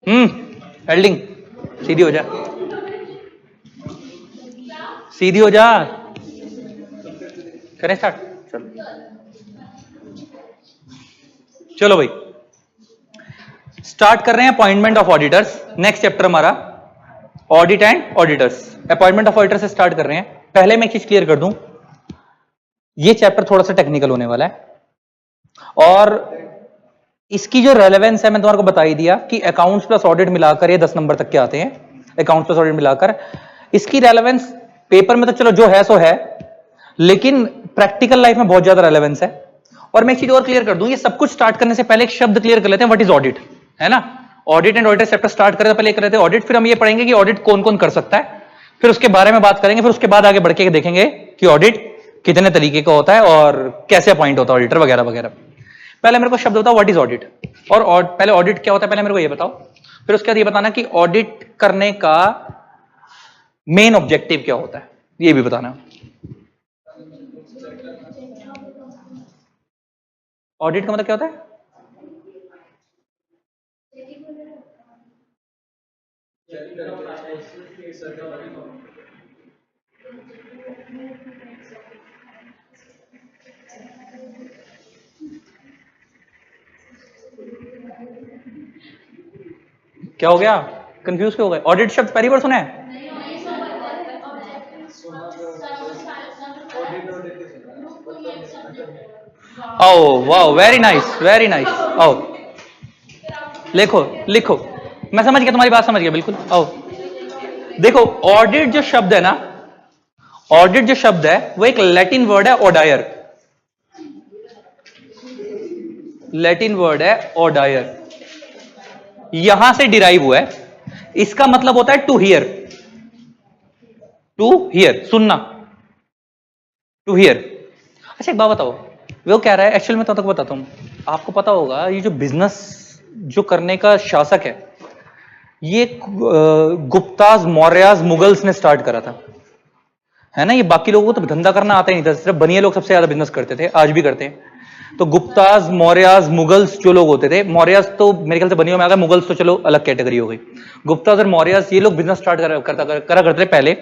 हेल्डिंग सीधी हो जा, सीधी हो जा। करें स्टार्ट? चलो भाई स्टार्ट कर रहे हैं appointment of auditors. Next chapter हमारा audit and auditors. Appointment of auditor से स्टार्ट कर रहे हैं। पहले मैं एक चीज क्लियर कर दूं, ये चैप्टर थोड़ा सा टेक्निकल होने वाला है और इसकी जो रेलेवेंस है मैं तुम्हारे को बता ही दिया कि अकाउंट्स प्लस ऑडिट मिलाकर ये 10 नंबर तक के आते हैं। अकाउंट्स प्लस ऑडिट मिलाकर इसकी रेलेवेंस पेपर में तो चलो जो है सो है, लेकिन प्रैक्टिकल लाइफ में बहुत ज्यादा रेलेवेंस है। और मैं एक चीज और क्लियर कर दूं, ये सब कुछ स्टार्ट करने से पहले एक शब्द क्लियर कर लेते हैं, व्हाट इज ऑडिट, है ना। Audit and auditor chapter start करें तो पहले कर लेते हैं ऑडिट, फिर हम ये पढ़ेंगे कि ऑडिट कौन कौन कर सकता है, फिर उसके बारे में बात करेंगे, फिर उसके बाद आगे बढ़ के देखेंगे कि ऑडिट कितने तरीके का होता है और कैसे अपॉइंट होता है ऑडिटर वगैरह वगैरह। पहले मेरे को शब्द बताओ व्हाट इज ऑडिट, और पहले ऑडिट क्या होता है पहले मेरे को ये बताओ, फिर उसके बाद ये बताना कि ऑडिट करने का मेन ऑब्जेक्टिव क्या होता है, ये भी बताना। ऑडिट का मतलब क्या होता है? क्या हो गया, कंफ्यूज क्यों हो गए? ऑडिट शब्द पहली बार सुना है? आओ wow, very nice very nice. आओ लिखो लिखो, मैं समझ गया तुम्हारी बात, समझ गया बिल्कुल। आओ देखो, ऑडिट जो शब्द है ना, ऑडिट जो शब्द है वो एक लैटिन वर्ड है ओडायर। लैटिन वर्ड है ओडायर, यहां से डिराइव हुआ है। इसका मतलब होता है टू हियर, टू हियर सुनना, टू हियर। अच्छा एक बात बताओ, वो कह रहा है एक्चुअल में तब तक बताता हूं, आपको पता होगा ये जो बिजनेस जो करने का शासक है ये गुप्ताज मौर्याज मुगल्स ने स्टार्ट करा था, है ना। ये बाकी लोगों को तो धंधा करना आता ही नहीं था, सिर्फ बनिए लोग सबसे ज्यादा बिजनेस करते थे, आज भी करते हैं। तो गुप्ताज मौर्याज मुगल्स जो लोग होते थे, मौर्याज तो मेरे ख्याल से बनियों में आ गए, मुगल्स तो चलो अलग कैटेगरी हो गई। गुप्ताज और मौर्याज ये लोग बिजनेस स्टार्ट करा करते थे पहले।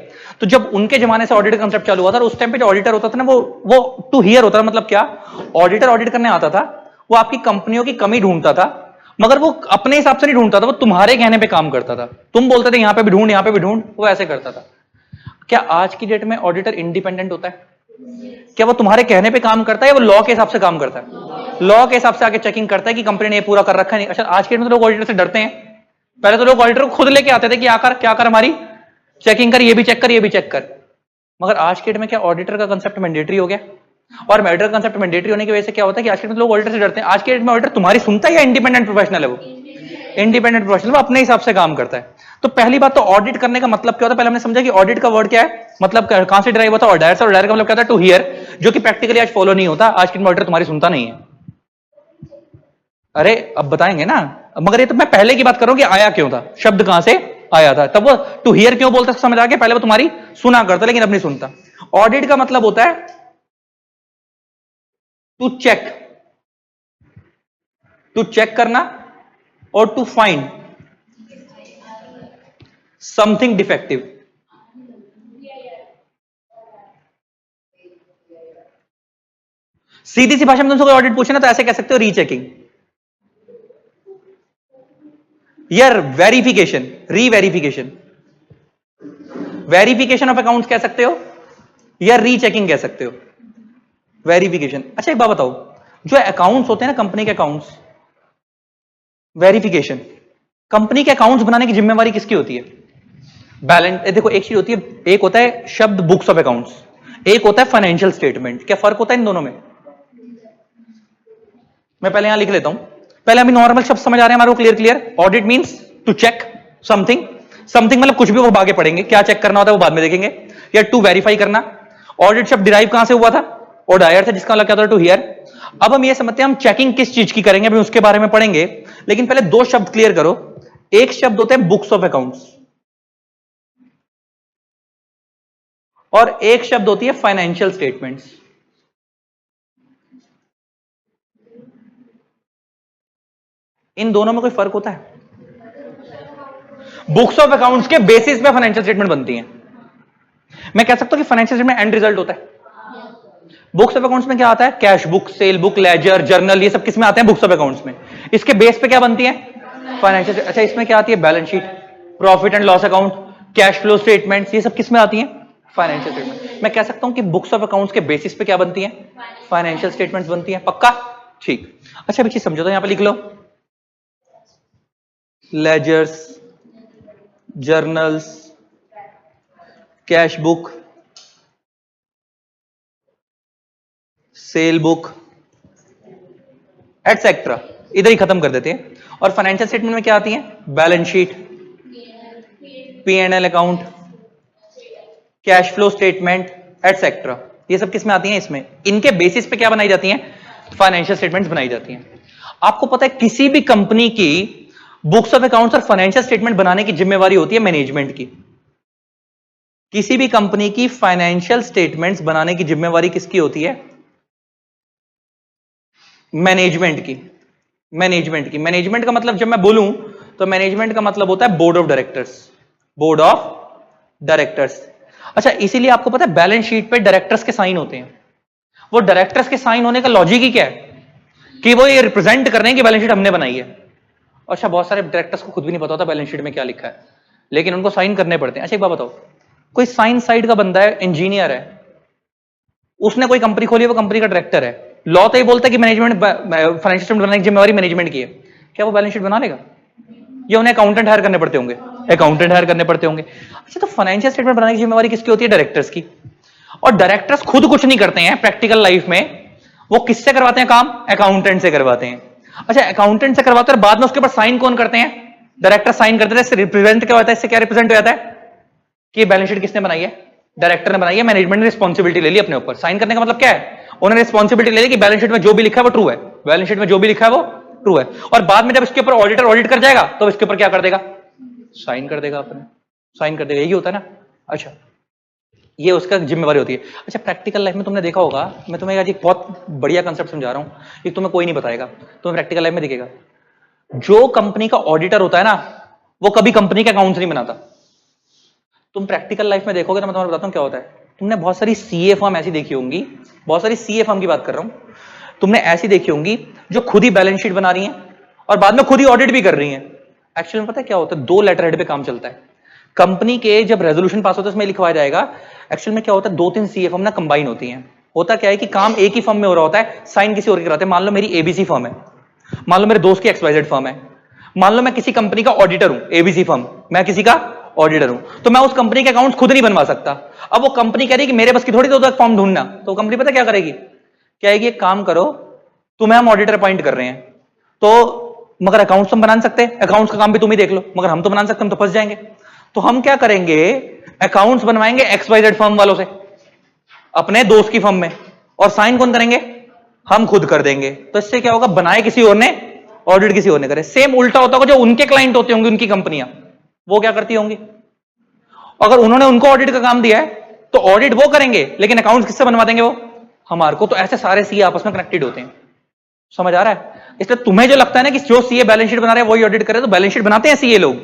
तो जब उनके जमाने से ऑडिट कंसेप्ट चालू हुआ था, उस टाइम पे जो ऑडिटर होता था ना वो टू हियर होता था। मतलब क्या, ऑडिटर ऑडिट करने आता था, वो आपकी कंपनियों की कमी ढूंढता था, मगर वो अपने हिसाब से नहीं ढूंढता था, वो तुम्हारे कहने पे काम करता था। तुम बोलते थे यहां पे भी ढूंढ यहां पे भी ढूंढ, वो ऐसे करता था। क्या आज की डेट में ऑडिटर इंडिपेंडेंट होता है? क्या वो तुम्हारे कहने पे काम करता है या वो लॉ के हिसाब से काम करता है? लॉ के हिसाब से आके चेकिंग करता है कि कंपनी ने ये पूरा कर रखा है नहीं। अच्छा आज के डेट में तो लोग ऑडिटर से डरते हैं, पहले तो लोग ऑडिटर को खुद लेके आते थे कि आकर क्या कर, हमारी चेकिंग कर, ये भी चेक कर ये भी चेक कर। मगर आज के डेट में क्या ऑडिटर का कंसेप्ट मैंडेटरी हो गया, और ऑडिटर कंसेप्ट मैंडेटरी होने की वजह से क्या होता है कि आज के डेट में लोग ऑडिटर से डरते हैं। आज के डेट में ऑडिटर तुम्हारी सुनता है या इंडिपेंडेंट प्रोफेशनल है? वो इंडिपेंडेंट प्रोफेशनल, वो अपने हिसाब से काम करता है। तो पहली बात तो ऑडिट करने का मतलब क्या होता है, पहले हमने समझा कि ऑडिट का वर्ड क्या है, मतलब कहां से ड्राइव होता है, ऑर्डर से। ऑर्डर का मतलब क्या होता है, टू हियर, जो कि प्रैक्टिकली आज फॉलो नहीं होता। आज की ऑडिटर तुम्हारी सुनता नहीं है। अरे अब बताएंगे ना, मगर ये तो मैं पहले की बात कर रहा हूं कि आया क्यों था, शब्द कहां से आया था, तब वो टू हियर क्यों बोलता, समझ आ गया। पहले वो तुम्हारी सुना करता लेकिन अब नहीं सुनता। ऑडिट का मतलब होता है टू चेक, टू चेक करना और टू फाइंड समथिंग डिफेक्टिव। सीधी सी भाषा में तुमसे कोई ऑडिट पूछे ना तो ऐसे कह सकते हो रीचेकिंग, यार verification, reverification, verification of accounts कह सकते हो या रीचेकिंग कह सकते हो, वेरिफिकेशन। अच्छा एक बात बताओ, जो अकाउंट्स होते हैं ना कंपनी के अकाउंट्स, वेरिफिकेशन, कंपनी के अकाउंट्स बनाने की जिम्मेवारी किसकी होती है? बैलेंस, देखो एक चीज होती है, एक होता है शब्द बुक्स ऑफ अकाउंट्स, एक होता है फाइनेंशियल स्टेटमेंट। क्या फर्क होता है इन दोनों में? मैं पहले यहां लिख लेता हूं, पहले अभी नॉर्मल शब्द समझ आ रहे हैं हमारे को, clear clear. Audit means to check something, something मतलब कुछ भी, वो आगे पढ़ेंगे क्या चेक करना होता है वो बाद में देखेंगे। या टू वेरीफाई करना। ऑडिट शब्द डिराइव कहां से हुआ था, ओडायर से, जिसका मतलब क्या था, टू हियर। अब हम ये समझते हैं हम चेकिंग किस चीज की करेंगे, अभी उसके बारे में पढ़ेंगे, लेकिन पहले दो शब्द क्लियर करो। एक शब्द होते हैं बुक्स ऑफ अकाउंट्स और एक शब्द होती है फाइनेंशियल स्टेटमेंट्स। इन दोनों में कोई फर्क होता है? बुक्स ऑफ अकाउंट्स के बेसिस पे फाइनेंशियल स्टेटमेंट बनती हैं। मैं कह सकता हूं कि फाइनेंशियल स्टेटमेंट एंड रिजल्ट होता है। बुक्स ऑफ अकाउंट्स में क्या आता है? Cash book, sale book, ledger, journal, ये सब किस में आते हैं? बुक्स ऑफ अकाउंट्स में। इसके बेस पे क्या बनती है? फाइनेंशियल। अच्छा, इसमें क्या आती है? Balance sheet, profit and loss account, cash flow statements, ये सब किस में आती हैं? Financial statement. मैं कह सकता हूं कि बुक्स ऑफ अकाउंट्स के बेसिस पे क्या बनती है? फाइनेंशियल स्टेटमेंट्स बनती है। पक्का? ठीक। अच्छा, एक चीज समझो तो यहां पे लिख लो, ledgers, journals, cash book, sale book etcetera, इधर ही खत्म कर देते हैं। और फाइनेंशियल स्टेटमेंट में क्या आती है? Balance sheet, P&L account, cash flow statement etcetera, ये सब किस में आती हैं? इसमें। इनके बेसिस पे क्या बनाई जाती हैं? फाइनेंशियल स्टेटमेंट्स बनाई जाती हैं। आपको पता है किसी भी कंपनी की बुक्स ऑफ अकाउंट्स और फाइनेंशियल स्टेटमेंट बनाने की जिम्मेवारी होती है मैनेजमेंट की। किसी भी कंपनी की फाइनेंशियल स्टेटमेंट्स बनाने की जिम्मेवारी किसकी होती है? मैनेजमेंट की। मैनेजमेंट की। मैनेजमेंट का मतलब जब मैं बोलूं तो मैनेजमेंट का मतलब होता है board of directors. Board of directors. अच्छा, इसीलिए आपको पता है बैलेंस शीट पे डायरेक्टर्स के साइन होते हैं। वो डायरेक्टर्स के साइन होने का लॉजिक ही क्या है? कि वो ये रिप्रेजेंट कर रहे हैं कि बैलेंस शीट हमने बनाई है। अच्छा, बहुत सारे डायरेक्टर्स को खुद भी नहीं पता होता बैलेंस शीट में क्या लिखा है, लेकिन उनको साइन करने पड़ते हैं। अच्छा, एक बात बताओ, कोई साइंस साइड का बंदा है, इंजीनियर है, उसने कोई कंपनी खोली है, वो कंपनी का डायरेक्टर है, लॉ तो ये बोलता है कि मैनेजमेंट फाइनेंशियल स्टेटमेंट बनाने की जिम्मेवारी मैनेजमेंट की है, क्या वो बैलेंस शीट बना लेगा? या उन्हें अकाउंटेंट हायर करने पड़ते होंगे? अकाउंटेंट हायर करने पड़ते होंगे। अच्छा, तो फाइनेंशियल स्टेटमेंट बनाने की जिम्मेवारी किसकी होती है? डायरेक्टर्स की। और डायरेक्टर्स खुद कुछ नहीं करते हैं प्रैक्टिकल लाइफ में, वो किससे करवाते हैं काम? अकाउंटेंट से करवाते हैं। अच्छा, अकाउंटेंट से करवाते हैं, बाद में उसके ऊपर साइन कौन करते हैं? डायरेक्टर साइन करते हैं। इससे रिप्रेजेंट क्या होता है? इससे क्या रिप्रेजेंट हो जाता है कि बैलेंस शीट किसने बनाई है? डायरेक्टर ने बनाई है। मैनेजमेंट ने रिस्पॉन्सिबिलिटी ले ली अपने ऊपर। साइन करने का मतलब क्या है? उन्होंने रिस्पॉन्सिबिलिटी ले ली कि बैलेंस शीट में जो भी लिखा है वो ट्रू है। बैलेंस शीट में जो भी लिखा है वो ट्रू है। और बाद में जब इसके ऊपर ऑडिटर ऑडिट कर जाएगा तो इसके ऊपर क्या कर देगा? साइन कर देगा। अपने साइन कर देगा। यही होता है ना। अच्छा, ये उसका जिम्मेवारी होती है। अच्छा, प्रैक्टिकल लाइफ में तुमने देखा होगा, मैं तुम्हें आज एक बहुत बढ़िया कंसेप्ट समझा रहा हूं, ये तुम्हें कोई नहीं बताएगा, तुम्हें प्रैक्टिकल लाइफ में दिखेगा। जो कंपनी का ऑडिटर होता है ना, वो कभी कंपनी के अकाउंट्स नहीं बनाता। तुम प्रैक्टिकल लाइफ में देखोगे तो मैं तुम्हें बताता हूं क्या होता है। तुमने बहुत सारी सीए फर्म ऐसी देखी होंगी, बहुत सारी सीए फर्म की बात कर रहा हूं, तुमने ऐसी देखी होंगी जो खुद ही बैलेंस शीट बना रही हैं और बाद में खुद ही ऑडिट भी कर रही हैं। एक्चुअली में पता है क्या होता है? दो लेटर हेड पे काम चलता है। कंपनी के जब रेजोल्यूशन पास होता है उसमें लिखवाया जाएगा। एक्चुअल में क्या होता है? दो तीन सीए फर्म ना कंबाइन होती हैं। होता क्या है कि काम एक ही फर्म में हो रहा होता है, साइन किसी और के कराते हैं। मान लो मेरी एबीसी फर्म है, मान लो मेरे दोस्त की एक्सवाइजेड फर्म है, मान लो मैं किसी कंपनी का ऑडिटर हूं, एबीसी फर्म, मैं किसी का ऑडिटर हूं, तो मैं उस कंपनी के अकाउंट्स खुद नहीं बनवा सकता। अब वो कंपनी कह रही है कि मेरे बस की थोड़ी तो फॉर्म ढूंढना, तो कंपनी पता क्या करेगी? कहेगी एक काम करो, तुम्हें हम ऑडिटर अपॉइंट कर रहे हैं, तो मगर अकाउंट्स तुम बना नहीं सकते, अकाउंट्स का काम भी तुम ही देख लो, मगर हम तो बना सकते, हम तो फंस जाएंगे। तो हम क्या करेंगे? अकाउंट्स बनवाएंगे एक्सवाइजेड फर्म वालों से, अपने दोस्त की फर्म में, और साइन कौन करेंगे? हम खुद कर देंगे। तो इससे क्या होगा? बनाए किसी और ने, ऑडिट किसी और ने करे। सेम उल्टा होता होगा, जो उनके क्लाइंट होते होंगे, उनकी कंपनियां, वो क्या करती होंगी? अगर उन्होंने उनको ऑडिट का काम दिया है तो ऑडिट वो करेंगे, लेकिन अकाउंट्स किससे बनवा देंगे? वो हमारे को। तो ऐसे सारे सीए आपस में कनेक्टेड होते हैं। समझ आ रहा है? इसलिए तुम्हें जो लगता है ना कि जो सीए बैलेंस शीट बना रहे हैं वही ऑडिट करे, तो बैलेंस शीट बनाते हैं सीए लोग,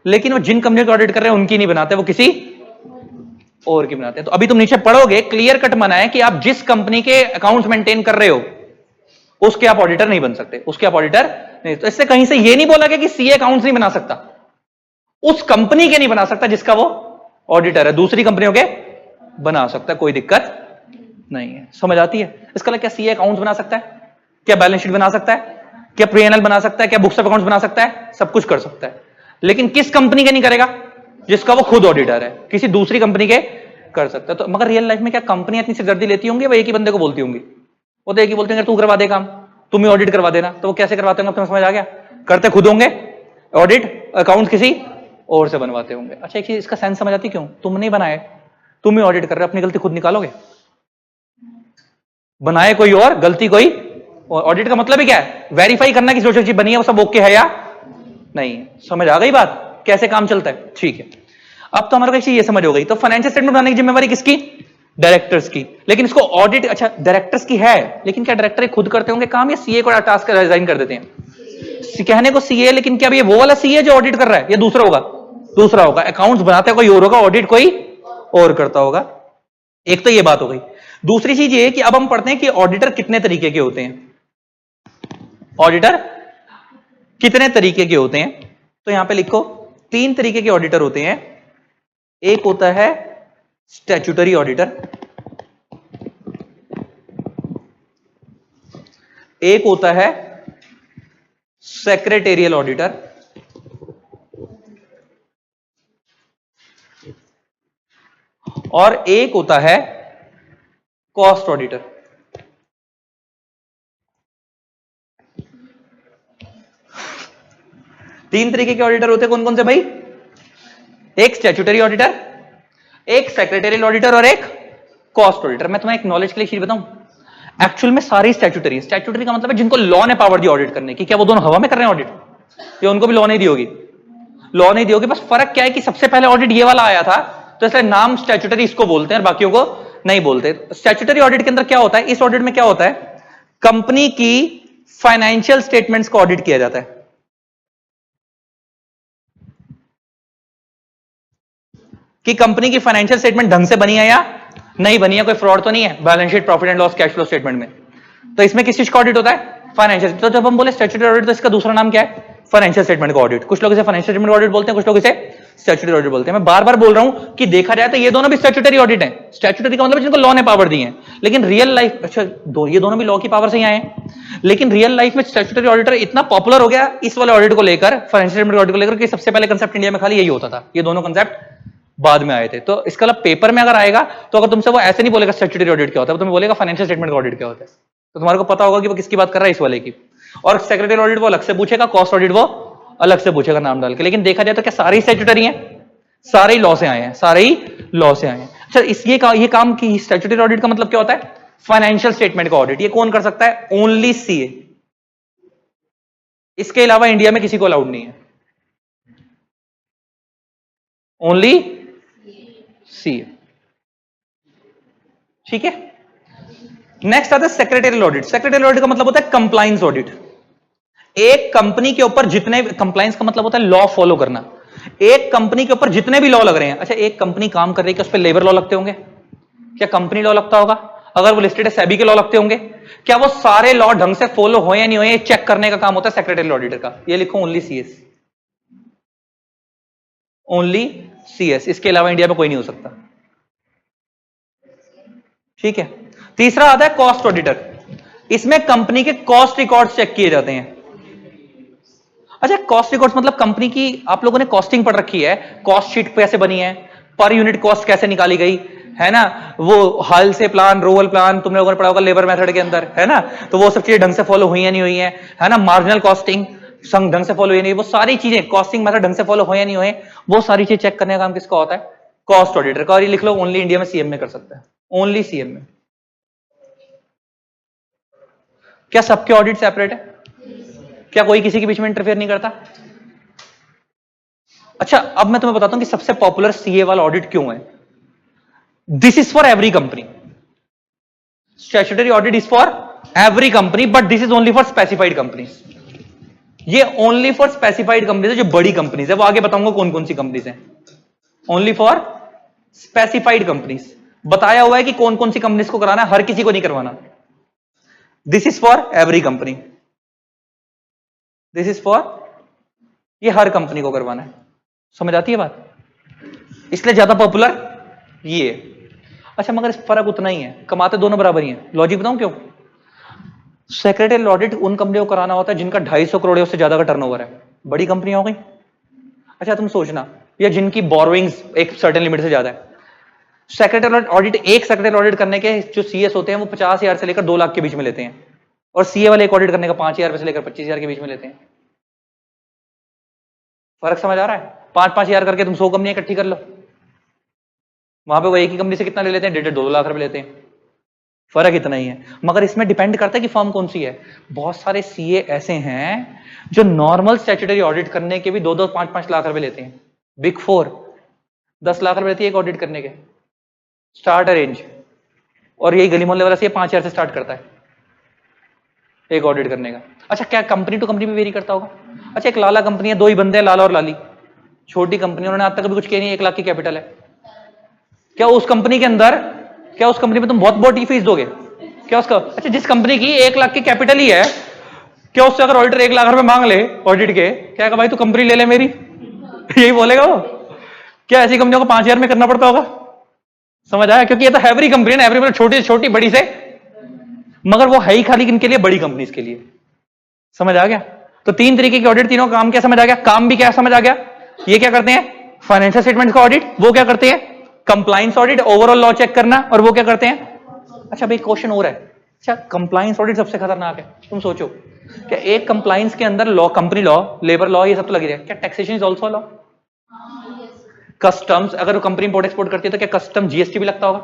लेकिन वो जिन कंपनियों को ऑडिट कर रहे हैं उनकी नहीं बनाते, वो किसी और की बनाते हैं। तो अभी तुम नीचे पढ़ोगे, क्लियर कट मना है कि आप जिस कंपनी के अकाउंट्स मेंटेन कर रहे हो उसके आप ऑडिटर नहीं बन सकते, उसके आप ऑडिटर नहीं। तो इससे कहीं से ये नहीं बोला गया कि सीए अकाउंट्स नहीं बना सकता, उस कंपनी के नहीं बना सकता जिसका वो ऑडिटर है, दूसरी कंपनियों के बना सकता है, कोई दिक्कत नहीं है। समझ आती है? इसका क्या सीए अकाउंट्स बना सकता है? क्या बैलेंस शीट बना सकता है? क्या P&L बना सकता है? क्या बुक्स ऑफ अकाउंट्स बना सकता है? सब कुछ कर सकता है, लेकिन किस कंपनी के नहीं करेगा? जिसका वो खुद ऑडिटर है। किसी दूसरी कंपनी के कर सकता है। तो मगर रियल लाइफ में क्या कंपनी इतनी सिरदर्दी लेती होंगी? वो एक ही बंदे को बोलती होंगी, वो तो एक ही बोलते हैं तू करवा दे काम, तुम ही ऑडिट करवा देना। तो वो कैसे करवाते होंगे? तुम्हें समझ आ गया? करते खुद होंगे ऑडिट, अकाउंट किसी और से बनवाते होंगे। अच्छा, एक चीज इसका सेंस समझ आती? क्यों? तुम नहीं बनाए, तुम ही ऑडिट कर रहे हो, अपनी गलती खुद निकालोगे। बनाए कोई और, गलती कोई और। ऑडिट का मतलब ही क्या है? वेरीफाई करना कि जो चीज बनी है वो सब ओके है या नहीं। समझ आ गई बात कैसे काम चलता है? ठीक है, अब तो हमारे को एक चीज ये समझ हो गई। तो फाइनेंशियल स्टेटमेंट बनाने की जिम्मेवारी किसकी? डायरेक्टर्स की। लेकिन इसको ऑडिट, अच्छा डायरेक्टर्स की है, लेकिन क्या डायरेक्टर खुद करते होंगे काम, या सीए को टास्क रिजाइन कर देते हैं? कहने को सीए, लेकिन क्या ये वो वाला सीए जो ऑडिट कर रहा है या दूसरा होगा? दूसरा होगा। अकाउंट्स बनाते कोई और होगा, ऑडिट कोई और करता होगा। एक तो ये बात हो गई। दूसरी चीज ये कि अब हम पढ़ते हैं कि ऑडिटर कितने तरीके के होते हैं। ऑडिटर कितने तरीके के होते हैं, तो यहां पे लिखो 3 तरीके के ऑडिटर होते हैं। एक होता है स्टैट्यूटरी ऑडिटर, एक होता है सेक्रेटेरियल ऑडिटर, और एक होता है कॉस्ट ऑडिटर। तीन तरीके के ऑडिटर होते हैं, कौन कौन से भाई? एक स्टैट्यूटरी ऑडिटर, एक सेक्रेटेरियल ऑडिटर और एक कॉस्ट ऑडिटर। मैं तुम्हें एक नॉलेज के लिए चीज बताऊं, एक्चुअल में सारी स्टैट्यूटरी, स्टैट्यूटरी का मतलब है जिनको लॉ ने पावर दी ऑडिट करने की। क्या वो दोनों हवा में कर रहे हैं ऑडिट, या उनको भी लॉ नहीं दी होगी? लॉ नहीं दी होगी। बस फर्क क्या है कि सबसे पहले ऑडिट ये वाला आया था, तो इसलिए नाम स्टैट्यूटरी इसको बोलते हैं और बाकियों को नहीं बोलते। स्टैट्यूटरी ऑडिट के अंदर क्या होता है, इस ऑडिट में क्या होता है, कंपनी की फाइनेंशियल स्टेटमेंट्स को ऑडिट किया जाता है। कि कंपनी की फाइनेंशियल स्टेटमेंट ढंग से बनी है या नहीं बनी है, कोई फ्रॉड तो नहीं है balance sheet, profit and loss, cash flow statement में। तो इसमें किस चीज का ऑडिट होता है? फाइनेंशियल। तो जब हम बोले स्टैट्यूटरी ऑडिट, तो इसका दूसरा नाम क्या है? फाइनेंशियल स्टेटमेंट का ऑडिट। कुछ लोग इसे फाइनेंशियल स्टेटमेंट ऑडिट बोलते हैं, कुछ लोग इसे स्टैट्यूटरी ऑडिट बोलते हैं। मैं बार बार बोल रहा हूं कि देखा जाए तो ये दोनों भी स्टैट्यूटरी ऑडिट है। स्टैट्यूटरी का मतलब जिनको लॉ ने पावर दी है, लेकिन रियल लाइफ, अच्छा ये दोनों भी लॉ की पावर से ही आए हैं, लेकिन रियल लाइफ में स्टैट्यूटरी ऑडिटर इतना पॉपुलर हो गया इस वाले ऑडिट को लेकर, फाइनेंशियल स्टेटमेंट ऑडिट को लेकर, कि सबसे पहले कंसेप्ट इंडिया में खाली यही होता था। ये दोनों कंसेप्ट बाद में आए थे। तो इसका मतलब पेपर में अगर आएगा तो अगर तुमसे वो ऐसे नहीं बोलेगा स्टैट्यूटरी ऑडिट क्या होता है, वो तुम्हें बोलेगा फाइनेंशियल स्टेटमेंट का ऑडिट क्या होता है। तो तुम्हारे को पता होगा कि वो किसकी बात कर रहा है, इस वाले की। और सेक्रेटरी ऑडिट वो अलग से पूछेगा, कॉस्ट ऑडिट वो अलग से पूछेगा नाम डाल के। लेकिन देखा जाए तो क्या सारे ही स्टैट्यूटरी हैं? सारे ही लॉ से आए हैं, सारे ही लॉ से आए हैं। अच्छा ये काम की स्टैट्यूटरी ऑडिट का मतलब क्या होता है? फाइनेंशियल स्टेटमेंट का ऑडिट। ये कौन कर सकता है? Only CA. इसके अलावा इंडिया में किसी को अलाउड नहीं है, ओनली सीए। ठीक है। नेक्स्ट आता है सेक्रेटरियल ऑडिट। सेक्रेटरियल ऑडिट का मतलब होता है कंप्लायंस ऑडिट। एक कंपनी के ऊपर जितने, कंप्लायंस का मतलब होता है लॉ फॉलो करना। एक कंपनी के ऊपर जितने भी लॉ लग रहे हैं, अच्छा एक कंपनी काम कर रही है, उस पर लेबर लॉ लगते होंगे? क्या कंपनी लॉ लगता होगा? अगर वो लिस्टेड है सेबी के लॉ लगते होंगे? क्या वो सारे लॉ ढंग से फॉलो हो या नहीं हो, चेक करने का काम होता है सेक्रेटरियल ऑडिटर का। ये लिखो ओनली सीएस, ओनली सीएस। इसके अलावा इंडिया में कोई नहीं हो सकता। ठीक है। तीसरा आता है कॉस्ट ऑडिटर। इसमें कंपनी के कॉस्ट रिकॉर्ड्स चेक किए जाते हैं। अच्छा कॉस्ट रिकॉर्ड्स मतलब कंपनी की, आप लोगों ने कॉस्टिंग पढ़ रखी है, कॉस्ट शीट कैसे बनी है, पर यूनिट कॉस्ट कैसे निकाली गई है ना, वो हाल से प्लान, रोवल प्लान तुम लोगों ने पढ़ा होगा लेबर मेथड के अंदर, है ना। तो वो सब चीजें ढंग से फॉलो हुई या नहीं हुई है ना। मार्जिनल कॉस्टिंग संग ढंग से फॉलो हुई नहीं, वो सारी चीजें, कॉस्टिंग मेथड ढंग से फॉलो हो या नहीं हुए, वो सारी चीज चेक करने का काम किसका होता है? कॉस्ट ऑडिटर का। और ये लिख लो ओनली इंडिया में सीएम में कर सकता है, ओनली सीएम में। क्या सबके ऑडिट सेपरेट है? क्या कोई किसी के बीच में इंटरफेयर नहीं करता? अच्छा अब मैं तुम्हें बताता हूं कि सबसे पॉपुलर सीए वाला ऑडिट क्यों है। This is for every company. Statutory audit is for every company, but this is only for specified companies. ये ओनली फॉर स्पेसिफाइड कंपनीज है, जो बड़ी कंपनीज है। वो आगे बताऊंगा कौन कौन सी कंपनीज है। ओनली फॉर स्पेसिफाइड कंपनीज बताया हुआ है कि कौन कौन सी कंपनीज को कराना है, हर किसी को नहीं करवाना। This is for every company, this is for, ये हर कंपनी को करवाना है। समझ आती है बात? इसलिए ज्यादा पॉपुलर ये है। अच्छा मगर इस फर्क उतना ही है, कमाते दोनों बराबर ही है। लॉजिक बताऊं क्यों? सेक्रेटरियल ऑडिट उन कंपनियों को कराना होता है जिनका 250 करोड़ से ज्यादा का टर्नओवर है, बड़ी कंपनियां हो गई। अच्छा तुम सोचना, या जिनकी बोरोइंग्स एक सर्टेन लिमिट से ज्यादा है। सेक्रेटरियल ऑडिट, एक सेक्रेटरियल ऑडिट करने के जो सीएस होते हैं वो 50,000 से लेकर 2 लाख के बीच में लेते हैं, और सीए वाले एक ऑडिट करने का 5,000 से लेकर 25,000 के बीच में लेते हैं। फर्क समझ आ रहा है? 5-5 हजार करके तुम 100 कंपनियां इकट्ठी कर लो, वहां पे वो एक ही कंपनी से कितना ले लेते हैं? 1.5-2 लाख रुपए लेते हैं। फर्क इतना ही है। मगर इसमें डिपेंड करता है कि फर्म कौन सी है। बहुत सारे सीए ऐसे हैं जो नॉर्मल स्टैट्यूटरी ऑडिट करने के भी 2-2, 5-5 लाख रुपए लेते हैं। बिग 4 10 लाख रुपए लेती है एक ऑडिट करने के, स्टार्ट रेंज। और यही गली मोहल्ले वाला सीए 5,000 से स्टार्ट करता है एक ऑडिट करने का। अच्छा क्या कंपनी टू कंपनी भी वेरी करता होगा? अच्छा एक लाला कंपनी है, 2 ही बंदे हैं, लाला और लाली, छोटी कंपनी, उन्होंने आज तक कभी कुछ किया नहीं, 1 लाख की कैपिटल है। क्या उस कंपनी के अंदर, क्या उस कंपनी में तुम बहुत बड़ी फीस दोगे? क्या उसका, अच्छा जिस कंपनी की 1 लाख की कैपिटल ही है, क्या उससे अगर ऑडिटर 1 लाख रुपए मांग ले ऑडिट के, क्या भाई तू कंपनी ले ले मेरी, यही बोलेगा वो? क्या ऐसी कंपनियों को 5,000 में करना पड़ता होगा? समझ आया? क्योंकि ये तो हैवरी कंपनी है ना, एवरी छोटी से छोटी, बड़ी से, मगर वो है ही खाली किनके लिए? बड़ी कंपनीज के लिए। समझ आ गया? तो 3 तरीके की ऑडिट, तीनों काम क्या समझ आ गया? काम भी क्या समझ आ गया? ये क्या करते हैं? फाइनेंशियल स्टेटमेंट का ऑडिट। वो क्या करते हैं? Compliance audit, overall law check करना। और वो क्या करते हैं? अच्छा भाई क्वेश्चन हो रहा है, अच्छा कंप्लायंस ऑडिट सबसे खतरनाक है। तुम सोचो, क्या एक कंप्लायंस के अंदर law, company law, labour law, ये सब तो लगी रहे, क्या taxation is also law? Customs, अगर कंपनी इंपोर्ट एक्सपोर्ट करती है तो क्या कस्टम जीएसटी भी लगता होगा?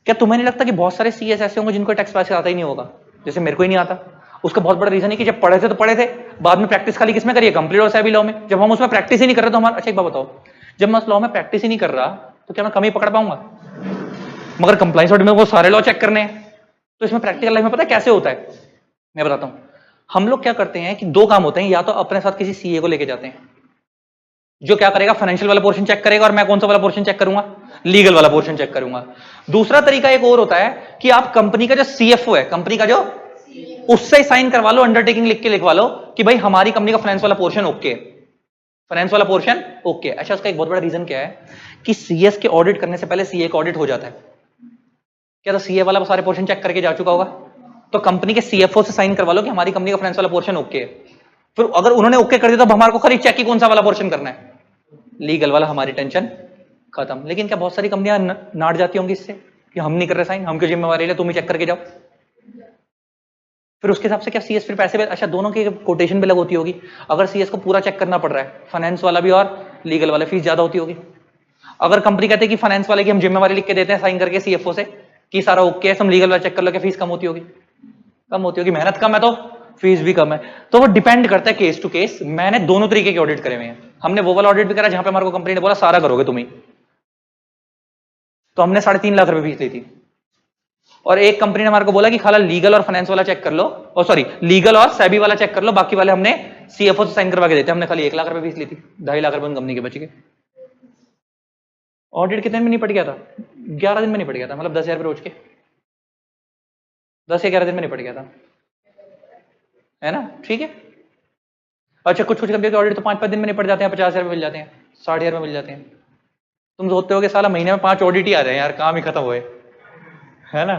क्या तुम्हें नहीं लगता कि बहुत सारे सीएस ऐसे होंगे जिनको टैक्स पास आता ही नहीं होगा? जैसे मेरे को ही नहीं आता। उसका बहुत बड़ा रीजन है कि जब पढ़े थे तो पढ़े थे, बाद में प्रैक्टिस खाली किसमें करिए? कंप्लीट और सेबी लॉ में। जब हम उसमें प्रैक्टिस ही नहीं कर रहे तो हमारा, अच्छा एक बात बताओ, जब मैं उस लॉ में प्रैक्टिस ही नहीं कर रहा तो क्या मैं कमी पकड़ पाऊंगा? मगर कंप्लायंस ऑडिट में वो सारे लॉ चेक करने हैं, तो इसमें प्रैक्टिकल लाइफ में पता है कैसे होता है? मैं बताता हूं। हम लोग क्या करते हैं कि 2 काम होते हैं, या तो अपने साथ किसी सीए को लेके जाते हैं जो क्या करेगा? फाइनेंशियल वाला पोर्शन चेक करेगा, और मैं कौन सा वाला पोर्शन चेक करूंगा? लीगल वाला पोर्शन चेक करूंगा। दूसरा तरीका एक और होता है कि आप कंपनी का जो सीएफओ है, कंपनी का जो, उससे साइन करवा लो, अंडरटेकिंग लिख के लिखवा लो कि भाई हमारी कंपनी का फाइनेंस वाला पोर्शन ओके, फाइनेंस वाला पोर्शन ओके। अच्छा उसका एक बहुत बड़ा रीजन क्या है कि सीएस के ऑडिट करने से पहले सीए का ऑडिट हो जाता है। क्या तो सीए वाला सारे पोर्शन चेक करके जा चुका होगा? तो कंपनी के सीएफओ से साइन करवा लो कि हमारी कंपनी का फाइनेंस वाला पोर्शन ओके है। फिर अगर उन्होंने ओके कर दिया तो हमारे को खाली चेक की कौन सा वाला पोर्शन करना है? लीगल वाला। हमारी टेंशन खत्म। लेकिन क्या बहुत सारी कंपनियां नाट जाती होंगी इससे कि हम नहीं कर रहे साइन, हम क्यों जिम्मेवारी ले, तुम ही चेक करके जाओ। फिर उसके हिसाब से क्या सीएस फिर पैसे, अच्छा दोनों की कोटेशन भी अलग होती होगी। अगर सीएस को पूरा चेक करना पड़ रहा है, फाइनेंस वाला भी और लीगल वाला, फीस ज्यादा होती होगी। अगर कंपनी कहते हैं कि फाइनेंस वाले की हम जिम्मेवारी लिख के देते हैं साइन करके सीएफओ से कि सारा ओके है, हम लीगल वाला चेक कर लो, क्या फीस कम होती होगी? कम होती होगी। मेहनत कम है तो फीस भी कम है। तो वो डिपेंड करता है केस टू केस। मैंने दोनों तरीके के ऑडिट करे हुए हैं। हमने वो वाला ऑडिट भी करा जहां पे हमारे को कंपनी ने बोला सारा करोगे तुम ही, तो हमने 3.5 लाख रुपए फीस ली थी। और एक कंपनी ने हमारे को बोला कि खाली लीगल और फाइनेंस वाला चेक कर लो, और सॉरी लीगल और सेबी वाला चेक कर लो, बाकी वाले हमने सीएफओ से साइन करवा के देते। हमने खाली 1 लाख रुपए फीस ली थी, 2.5 लाख रुपए कंपनी के बच गए। ऑडिट कितने में निपट गया था? 11 दिन में निपट गया था, मतलब 10,000 रुपए रोज के, 10 या 11 दिन में निपट गया था, है ना? ठीक है। अच्छा कुछ कुछ कंपनी के ऑडिट तो 5-5 दिन में निपट जाते हैं, 50,000 रुपए मिल जाते हैं, 60,000 रुपए मिल जाते हैं। तुम सोचते हो कि साला महीने में 5 ऑडिट ही आ जाए यार, काम ही खत्म हुए, है ना?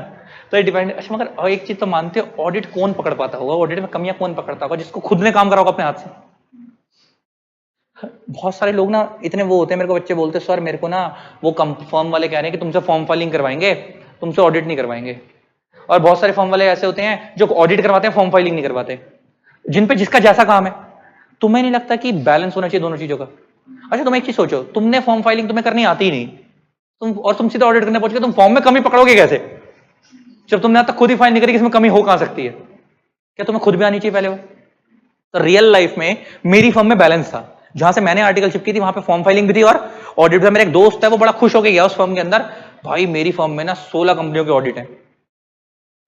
तो ये डिपेंड। अच्छा मगर एक चीज तो मानते हो, ऑडिट कौन पकड़ पाता होगा? ऑडिट में कमियां कौन पकड़ता होगा? जिसको खुद ने काम करा होगा अपने हाथ से। बहुत सारे लोग ना इतने वो होते हैं, मेरे को बच्चे बोलते सर मेरे को ना वो फॉर्म वाले कह रहे हैं कि तुमसे फॉर्म फाइलिंग करवाएंगे, तुमसे ऑडिट नहीं करवाएंगे। और बहुत सारे फॉर्म वाले ऐसे होते हैं जो ऑडिट करवाते हैं, फॉर्म फाइलिंग नहीं करवाते, जिन पे जिसका जैसा काम है। तुम्हें नहीं लगता कि बैलेंस होना चाहिए दोनों चीजों का? अच्छा तुम एक चीज सोचो, तुमने फॉर्म फाइलिंग तुम्हें करनी आती ही नहीं, तुम सीधा ऑडिट करने पहुंच गए, तुम फॉर्म में कमी पकड़ोगे कैसे जब तुमने आज तक खुद ही फाइल नहीं करी? इसमें कमी हो कहां सकती है? क्या तुम्हें खुद भी आनी चाहिए पहले वो? तो रियल लाइफ में मेरी फर्म में बैलेंस था, जहां से मैंने आर्टिकलशिप की थी वहां पे फॉर्म फाइलिंग भी थी और ऑडिट भी। मेरा एक दोस्त है वो बड़ा खुश होकर गया उस फर्म के अंदर, भाई मेरी फर्म में ना 16 कंपनियों के ऑडिट है।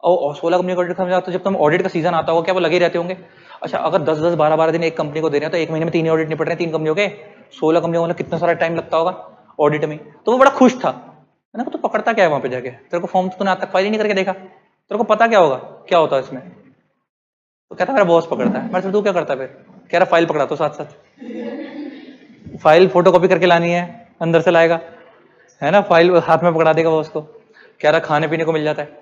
और 16 कंपनी का ऑडिट खत्म जाता, तो जब तुम ऑडिट का सीजन आता होगा क्या वो लगे रहते होंगे? अच्छा अगर 10-10 12-12 दिन एक कंपनी को दे रहे हैं तो एक महीने में 3 ऑडिट निपट रहे हैं 3 कंपनियों के, 16 कंपनियों को कितना सारा टाइम लगता होगा ऑडिट में। तो वो बड़ा खुश था। मैंने कहा तो पकड़ता क्या है वहां पे जाके? तेरे को फॉर्म तो तूने आज तक फाइल ही नहीं करके देखा, तेरे को पता क्या होगा क्या होता है इसमें? तो कहता मेरा बॉस पकड़ता है। मैं तू क्या करता है फिर? कह रहा फाइल पकड़ा तो साथ साथ, फाइल फोटो कॉपी करके लानी है, अंदर से लाएगा, है ना? फाइल हाथ में पकड़ा देगा बॉस को। कह रहा खाने पीने को मिल जाता है,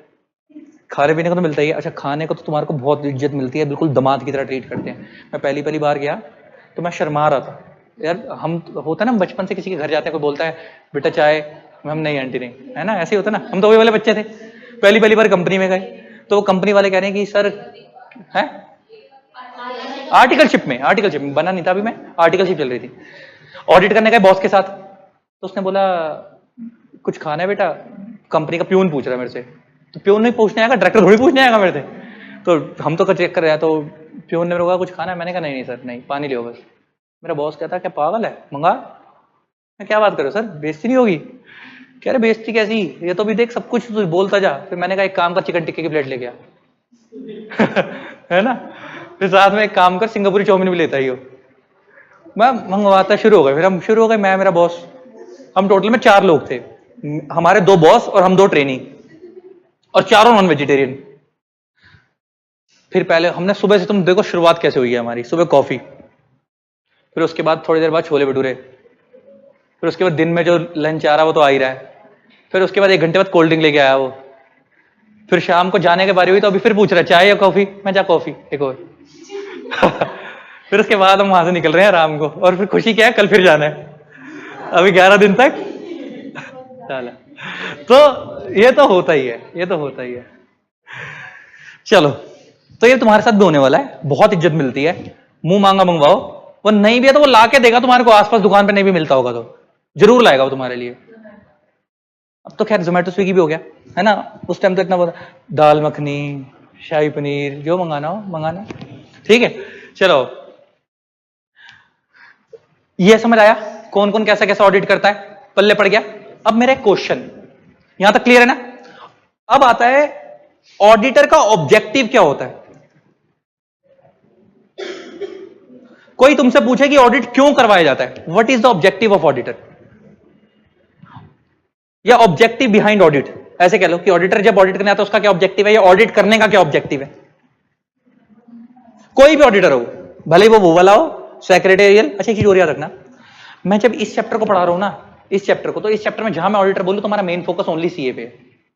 खाने पीने को तो मिलता ही है। अच्छा खाने को तो तुम्हारे को बहुत इज्जत मिलती है, बिल्कुल दामाद की तरह ट्रीट करते हैं। मैं पहली बार गया तो मैं शर्मा रहा था यार। हम होता है ना बचपन से किसी के घर जाते हैं, कोई बोलता है बेटा चाय, हम नहीं आंटी नहीं, है ना? ऐसे ही होता ना, हम तो वही वाले बच्चे थे। पहली बार कंपनी में गए तो वो कंपनी वाले कह रहे हैं कि सर है आर्टिकलशिप में बना नहीं था अभी, मैं आर्टिकलशिप चल रही थी, ऑडिट करने गए बॉस के साथ। तो उसने बोला कुछ खाना है बेटा? कंपनी का प्यून पूछ रहा है मेरे से। तो प्यून नहीं पूछने आएगा, डायरेक्टर थोड़ी पूछने आएगा मेरे से। तो हम तो चेक कर रहे हैं, तो प्यून ने मेरे को कहा कुछ खाना है? मैंने कहा नहीं सर नहीं, पानी लियो बस। मेरा बॉस कहता क्या पागल है, मंगा। मैं क्या बात कर रहे हो सर, बेइज्जती नहीं होगी? कह रहे बेइज्जती कैसी, ये तो भी देख सब कुछ तू बोलता जा। फिर मैंने कहा एक काम कर, चिकन टिक्के की प्लेट ले गया है ना? फिर साथ में एक काम कर, सिंगापुरी चाउमीन भी लेता ही हो। मैं मंगवाता शुरू हो गए, फिर हम शुरू हो गए, मैं मेरा बॉस, हम टोटल में 4 लोग थे, हमारे 2 बॉस और हम 2 ट्रेनी, और चारों नॉन वेजिटेरियन। फिर पहले हमने सुबह से, तुम देखो शुरुआत कैसे हुई है हमारी, सुबह कॉफी, फिर उसके बाद थोड़ी देर बाद छोले भटूरे, फिर उसके बाद दिन में जो लंच आ रहा है वो तो आ ही रहा है, फिर उसके बाद 1 घंटे बाद कोल्ड ड्रिंक लेके आया वो, फिर शाम को जाने के बारी हुई तो अभी फिर पूछ रहा है चाय या कॉफी, मैं जा कॉफी एक और। फिर उसके बाद हम वहां से निकल रहे हैं राम को, और फिर खुशी क्या है, कल फिर जाना है, अभी 11 दिन तक चला। तो ये तो होता ही है, ये तो होता ही है। चलो, तो ये तुम्हारे साथ भी होने वाला है, बहुत इज्जत मिलती है, मुंह मांगा मंगवाओ, वो नहीं भी है तो वो ला के देगा तुम्हारे को, आसपास दुकान पे नहीं भी मिलता होगा तो जरूर लाएगा वो तुम्हारे लिए। अब तो खैर जोमेटो स्विगी भी हो गया है ना, उस टाइम तो इतना बहुत, दाल मखनी, शाही पनीर, जो मंगाना हो मंगाना, ठीक है। चलो, ये समझ आया कौन कौन कैसा कैसा ऑडिट करता है, पल्ले पड़ गया। अब मेरा एक क्वेश्चन, यहां तक क्लियर है ना? अब आता है ऑडिटर का ऑब्जेक्टिव क्या होता है। कोई तुमसे पूछे कि ऑडिट क्यों करवाया जाता है, what is the objective of auditor, या ऑब्जेक्टिव बिहाइंड ऑडिट, ऐसे कह लो कि ऑडिटर जब ऑडिट करने आता है उसका क्या ऑब्जेक्टिव है, या ऑडिट करने का क्या ऑब्जेक्टिव है। कोई भी ऑडिटर हो, भले ही वो वाला हो, सेक्रेटेरियल। अच्छा, एक चीज और याद रखना, मैं जब इस चैप्टर को पढ़ा रहा हूं ना, इस चैप्टर को, तो इस चैप्टर में जहां मैं ऑडिटर बोलूं तो हमारा मेन फोकस ओनली सीए पे है।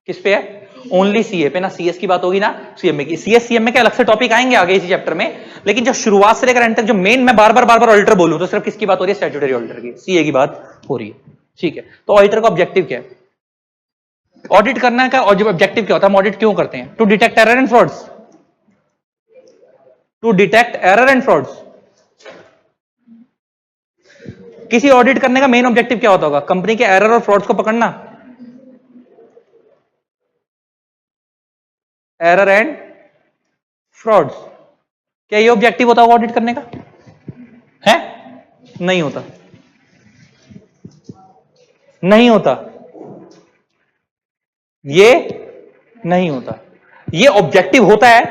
किस पे है? ओनली सीए पे, ना सीएस की बात होगी ना सीएमए की। सीएस सीएमए के अलग से टॉपिक आएंगे आगे इसी चैप्टर में, लेकिन जो शुरुआत से लेकर एंड तक जो मेन मैं बार बार ऑडिटर बोलूं तो सिर्फ किसकी बात हो रही है, स्टैट्यूटरी ऑडिटर की, सीए की बात हो रही है, ठीक है। तो ऑडिटर का ऑब्जेक्टिव क्या है, ऑडिट करना का ऑब्जेक्टिव क्या होता है, हम ऑडिट क्यों करते हैं, to detect error and frauds, to detect error and frauds. किसी ऑडिट करने का मेन ऑब्जेक्टिव क्या होता होगा, कंपनी के एरर और फ्रॉड्स को पकड़ना, एरर एंड फ्रॉड्स। क्या ये ऑब्जेक्टिव होता होगा ऑडिट करने का? है? नहीं होता, नहीं होता, ये नहीं होता। ये ऑब्जेक्टिव होता है,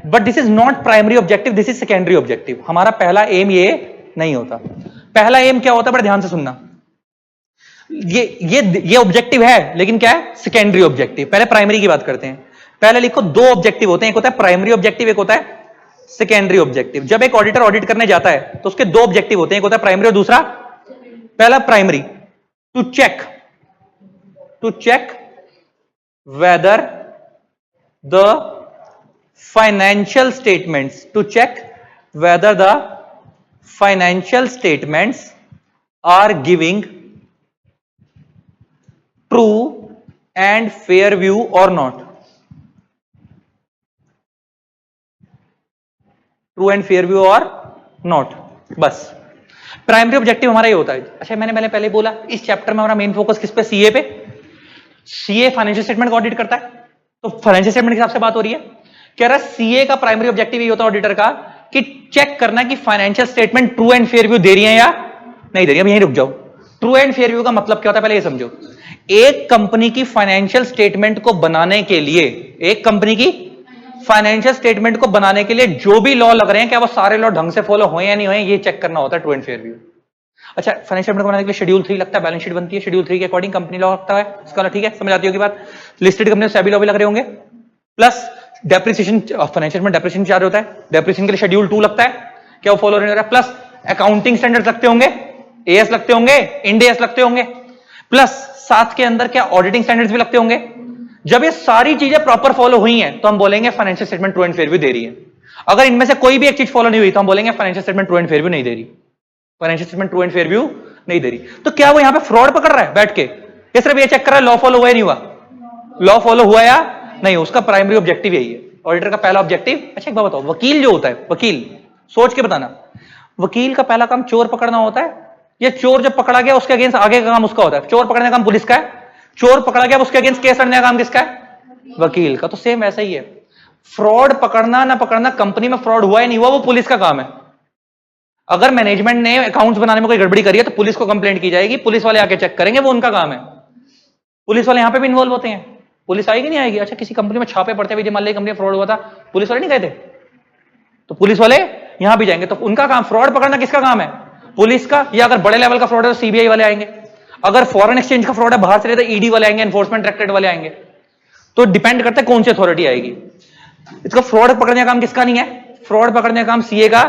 but this is not primary objective, this is secondary objective. हमारा पहला एम ये नहीं होता। पहला एम क्या होता है, बड़े ध्यान से सुनना, ये ऑब्जेक्टिव है, लेकिन क्या है, सेकेंडरी ऑब्जेक्टिव। पहले प्राइमरी की बात करते हैं। पहले लिखो, 2 ऑब्जेक्टिव होते हैं, एक होता है प्राइमरी ऑब्जेक्टिव, एक होता है सेकेंडरी ऑब्जेक्टिव। जब एक ऑडिटर ऑडिट करने जाता है तो उसके 2 ऑब्जेक्टिव होते हैं, एक होता है प्राइमरी और दूसरा, पहला primary, to check whether the financial statements, to check whether the financial statements are giving true and fair view or not, true and fair view or not, बस प्राइमरी ऑब्जेक्टिव हमारा ये होता है। अच्छा, मैंने पहले बोला इस चैप्टर में हमारा मेन फोकस किस पे, सीए पे। सीए फाइनेंशियल स्टेटमेंट का ऑडिट करता है, तो फाइनेंशियल स्टेटमेंट के हिसाब से बात हो रही है। कह रहा है सीए का प्राइमरी ऑब्जेक्टिव ये होता है ऑडिटर का कि चेक करना कि financial statement true and fair view दे रही है या नहीं दे रही है। अब यहीं रुक जाओ, ट्रू एंड फेयर व्यू का मतलब क्या होता है पहले ये समझो। एक कंपनी की फाइनेंशियल स्टेटमेंट को बनाने के लिए, एक कंपनी की फाइनेंशियल स्टेटमेंट को बनाने के लिए जो भी लॉ लग रहे हैं, क्या वो सारे लॉ ढंग से फॉलो हो या नहीं हो, ये चेक करना होता है ट्रू एंड फेयर व्यू। अच्छा, फाइनेंशियल स्टेटमेंट बनाने के लिए शेड्यूल 3 लगता है, बैलेंस शीट बनती है, शेड्यूल 3 के अकॉर्डिंग कंपनी लॉ लगता है इसका, ठीक है, समझ आती होगी बात। लिस्टेड कंपनी सेबी लॉ भी लग रहे होंगे, प्लस डेप्रिसिएशन, फाइनेंशियल में डेप्रिसिएशन चार्ज होता है, डेप्रिसिएशन के लिए शेड्यूल 2 लगता है, क्या वो फॉलो नहीं हो रहा है, प्लस अकाउंटिंग स्टैंडर्ड्स लगते होंगे, एएस लगते होंगे, इंड एएस लगते होंगे, प्लस साथ के अंदर क्या ऑडिटिंग स्टैंडर्ड्स भी लगते होंगे। जब ये सारी चीजें प्रॉपर फॉलो हुई हैं तो हम बोलेंगे financial statement true and fair view दे रही है। अगर इनमें से कोई भी एक चीज फॉलो नहीं हुई तो हम बोलेंगे financial statement true and fair view नहीं दे रही, financial statement true and fair view नहीं दे रही। तो क्या वो यहां पे फ्रॉड पकड़ रहा है बैठ के, ये सिर्फ ये चेक कर रहा है लॉ फॉलो हुआ या नहीं हुआ, लॉ फॉलो हुआ या नहीं। उसका प्राइमरी ऑब्जेक्टिव यही है, ऑडिटर का पहला ऑब्जेक्टिव। अच्छा, एक बात बताओ, वकील जो होता है, वकील, सोच के बताना, वकील का पहला काम चोर पकड़ना होता है, ये चोर जब पकड़ा गया उसके अगेंस्ट आगे का काम उसका होता है। चोर पकड़ने का काम पुलिस का है, चोर पकड़ा गया उसके अगेंस्ट केस लड़ने का काम किसका है, वकील का। तो सेम वैसा ही है, फ्रॉड पकड़ना ना पकड़ना, कंपनी में फ्रॉड हुआ या नहीं हुआ वो पुलिस का काम है। अगर मैनेजमेंट ने अकाउंट्स बनाने में कोई गड़बड़ी करी है तो पुलिस को कंप्लेंट की जाएगी, पुलिस वाले आके चेक करेंगे, वो उनका काम है। पुलिस वाले यहां पे भी इन्वॉल्व होते हैं, पुलिस आएगी नहीं आएगी। अच्छा, किसी कंपनी में छापे पड़ते हैं, मान लीजिए कंपनी में फ्रॉड हुआ था, पुलिस वाले नहीं गए थे, तो पुलिस वाले यहां भी जाएंगे। तो उनका काम, फ्रॉड पकड़ना किसका काम है, पुलिस का, या अगर बड़े लेवल का फ्रॉड है तो सीबीआई वाले आएंगे, अगर फॉरेन एक्सचेंज का फ्रॉड है बाहर से ले तो ईडी वाले आएंगे, एनफोर्समेंट डायरेक्टरेट वाले आएंगे। तो डिपेंड करता है कौन सी अथॉरिटी आएगी। इसका फ्रॉड पकड़ने का काम किसका नहीं है? फ्रॉड पकड़ने का काम सीए का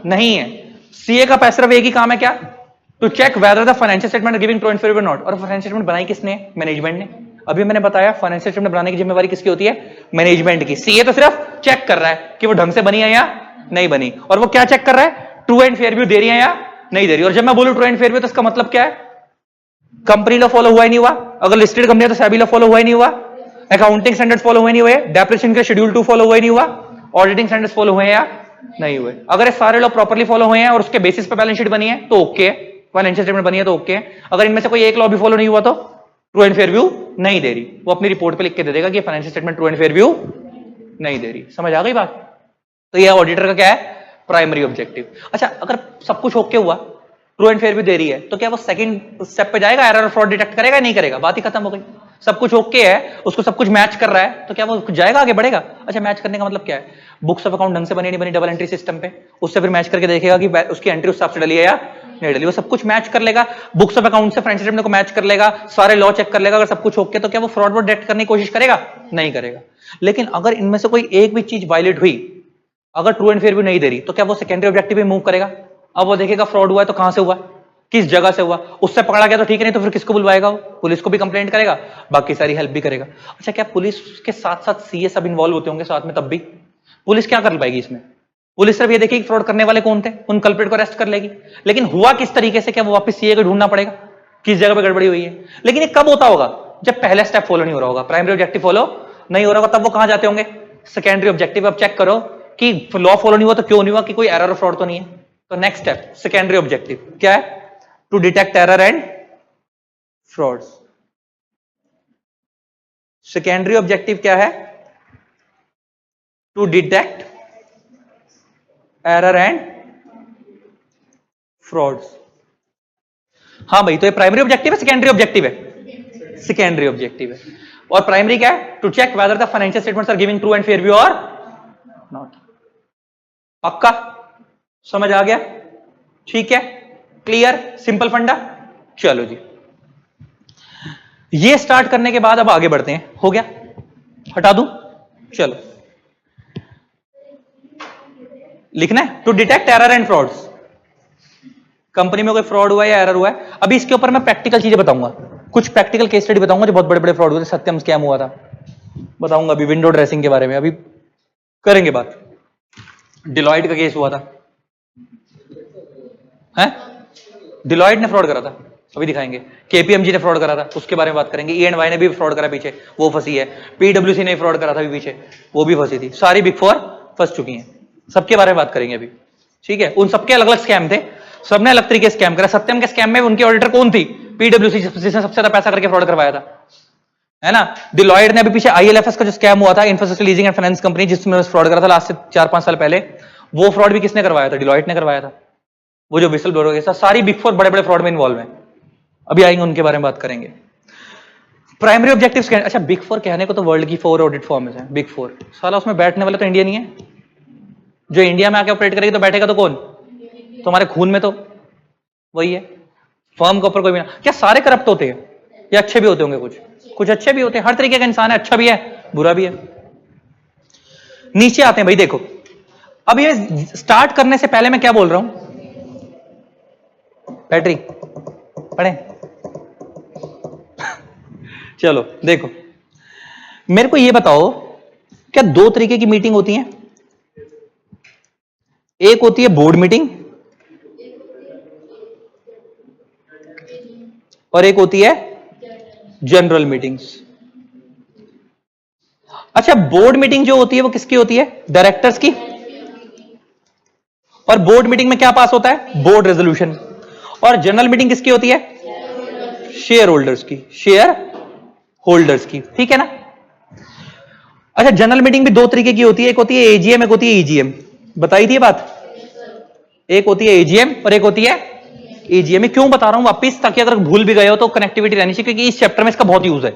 नहीं है। सीए का सिर्फ एक ही काम है, क्या? To check whether the financial statement giving true and fair और नॉट। और फाइनेंशियल स्टेटमेंट बनाई किसने? मैनेजमेंट ने। अभी मैंने बताया फाइनेंशियल स्टेटमेंट बनाने की जिम्मेवारी किसकी होती है? मैनेजमेंट की। सीए तो सिर्फ चेक कर रहा है कि वो ढंग से बनी है या नहीं बनी। और वो क्या चेक कर रहा है? ट्रू एंड फेयर व्यू दे रही है या नहीं दे रही। और जब मैं बोलूं ट्रू एंड फेयर व्यू तो इसका मतलब क्या है? कंपनी लॉ फॉलो हुआ ही नहीं हुआ, अगर लिस्टेड कंपनी है तो सेबी लॉ फॉलो हुआ ही नहीं हुआ, अकाउंटिंग स्टैंडर्ड्स फॉलो हुए नहीं हुए, डेप्रिसिएशन के शेड्यूल 2 फॉलो हुआ ही नहीं हुआ, ऑडिटिंग स्टैंडर्ड्स फॉलो हुए या नहीं हुए। अगर ये सारे लॉ प्रॉपर्ली फॉलो हुए हैं और उसके बेसिस पे बैलेंस शीट बनी है तो ओके है, फाइनेंशियल स्टेटमेंट बनी है तो ओके है। अगर इनमें से कोई एक लॉ भी फॉलो नहीं हुआ तो ट्रू एंड फेयर व्यू नहीं दे रही। वो अपनी रिपोर्ट पे लिख के दे देगा कि financial statement true and fair view नहीं दे रही। समझ आ गई बात? तो ये ऑडिटर का क्या है? Primary objective. अच्छा, अगर सब कुछ ओके हुआ, ट्रू एंड फेयर व्यू दे रही है, तो क्या वो सेकंड स्टेप पे जाएगा, एरर और फ्रॉड डिटेक्ट करेगा? नहीं करेगा, बात ही खत्म हो गई। सब कुछ ओके है, उसको सब कुछ मैच कर रहा है, तो क्या वो जाएगा आगे बढ़ेगा? अच्छा, मैच करने का मतलब क्या है? बुक्स ऑफ अकाउंट ढंग से बनी नहीं बनी डबल एंट्री सिस्टम पे, उससे फिर मैच करके देखेगा कि उसकी एंट्री उस हिसाब से डली है या नहीं डली। वो सब कुछ मैच कर लेगा, बुक्स ऑफ अकाउंट से फाइनेंशियल स्टेटमेंट को मैच कर लेगा, सारे लॉ चेक कर लेगा। अगर सब कुछ ओके तो क्या वो फ्रॉड वो डिटेक्ट करने की कोशिश करेगा? नहीं करेगा। लेकिन अगर इनमें से कोई एक भी चीज वायलेट हुई, अगर ट्रू एंड फेयर व्यू नहीं दे रही, तो क्या वो सेकेंडरी ऑब्जेक्टिव पे मूव करेगा? अब वो देखेगा फ्रॉड हुआ है तो कहां से हुआ, किस जगह से हुआ, उससे पकड़ा गया तो ठीक है, नहीं तो फिर किसको बुलवाएगा? वो पुलिस को भी कंप्लेंट करेगा, बाकी सारी हेल्प भी करेगा। अच्छा, क्या पुलिस के साथ साथ सीए सब इन्वॉल्व होते होंगे साथ में? तब भी पुलिस क्या कर पाएगी इसमें? पुलिस सिर्फ ये देखेगी फ्रॉड करने वाले कौन थे, उन कल्प्रिट को अरेस्ट कर लेगी। लेकिन हुआ किस तरीके से, क्या वो वापस सीए को ढूंढना पड़ेगा किस जगह पे गड़बड़ी हुई है। लेकिन ये कब होता होगा? जब पहला स्टेप फॉलो नहीं हो रहा होगा, प्राइमरी ऑब्जेक्टिव फॉलो नहीं हो रहा होगा, तब वो कहां जाते होंगे? Secondary objective. अब चेक करो कि लॉ फॉलो नहीं हुआ तो क्यों नहीं हुआ, कि कोई एरर और फ्रॉड तो नहीं है। तो नेक्स्ट स्टेप सेकेंडरी ऑब्जेक्टिव क्या है? To detect error and frauds. Secondary objective क्या है? To detect error and frauds. हाँ भाई, तो ये प्राइमरी ऑब्जेक्टिव है सेकेंडरी ऑब्जेक्टिव है? सेकेंडरी ऑब्जेक्टिव है। और प्राइमरी क्या है? To check whether the financial statements are giving true and fair view और नॉट। पक्का समझ आ गया? ठीक है, क्लियर, सिंपल फंडा। चलो जी, ये स्टार्ट करने के बाद अब आगे बढ़ते हैं। हो गया? हटा दूं? चलो, लिखना है to detect error and frauds. Company में कोई फ्रॉड हुआ है या एरर हुआ है, अभी इसके ऊपर मैं प्रैक्टिकल चीजें बताऊंगा, कुछ प्रैक्टिकल केस स्टडी बताऊंगा जो बहुत बड़े बड़े फ्रॉड हुए थे। सत्यम स्कैम हुआ था, बताऊंगा अभी विंडो ड्रेसिंग के बारे में, अभी करेंगे बात। डिलॉयट का केस हुआ था, है डिलॉयट ने फ्रॉड करा था, अभी दिखाएंगे। केपीएमजी ने फ्रॉड करा था, उसके बारे में बात करेंगे। ई&वाई ने भी फ्रॉड करा पीछे, वो फंसी है। पीडब्ल्यूसी ने फ्रॉड करा था अभी पीछे, वो भी फंसी थी। सारी बिग फोर फंस चुकी हैं, सबके बारे में बात करेंगे अभी। ठीक है, उन सबके अलग अलग स्कैम थे, सबने अलग तरीके स्कैम करा। सत्यम के स्कैम में उनकी ऑडिटर कौन थी? पीडब्ल्यूसी, जिसने सबसे ज्यादा पैसा करके फ्रॉड करवाया था, है ना। डिलॉयट ने अभी पीछे आईएलएफएस का जो स्कैम हुआ था, infrastructure leasing and finance company, जिसमें फ्रॉड करा था लास्ट से 4-5 साल पहले, वो फ्रॉड भी किसने करवाया था? डिलॉयट ने करवाया था। वो जो विसल ब्लोअर के साथ, सारी बिग फोर बड़े बड़े फ्रॉड में इन्वॉल्व हैं, अभी आएंगे उनके बारे में बात करेंगे। प्राइमरी ऑब्जेक्टिव्स क्या? अच्छा, बिग फोर कहने को तो वर्ल्ड की 4 ऑडिट फॉर्म्स हैं बिग फोर, साला उसमें बैठने वाला तो इंडिया नहीं है। जो इंडिया में आके ऑपरेट करेगी तो बैठेगा तो कौन? तुम्हारे खून में तो वही है। फर्म के ऊपर कोई भी ना, क्या सारे करप्ट होते हैं या अच्छे भी होते होंगे? कुछ अच्छे भी होते हैं, हर तरीके का इंसान है, अच्छा भी है बुरा भी है। नीचे आते हैं भाई, देखो अब ये स्टार्ट करने से पहले मैं क्या बोल रहा हूं, बैटरी पढ़े। चलो देखो, मेरे को ये बताओ, क्या 2 तरीके की मीटिंग होती हैं? एक होती है बोर्ड मीटिंग और एक होती है जनरल मीटिंग्स। अच्छा, बोर्ड मीटिंग जो होती है वो किसकी होती है? डायरेक्टर्स की। और बोर्ड मीटिंग में क्या पास होता है? Board resolution. और जनरल मीटिंग किसकी होती है? शेयर होल्डर्स की, शेयर होल्डर्स की, ठीक है ना। अच्छा, जनरल मीटिंग भी 2 तरीके की होती है, एक होती है एजीएम, एक होती है ईजीएम। बताई थी ये बात? एक होती है एजीएम और एक होती है ईजीएम। मैं क्यों बता रहा हूं वापिस, ताकि अगर भूल भी गए हो तो कनेक्टिविटी रहनी चाहिए, क्योंकि इस चैप्टर में इसका बहुत यूज है,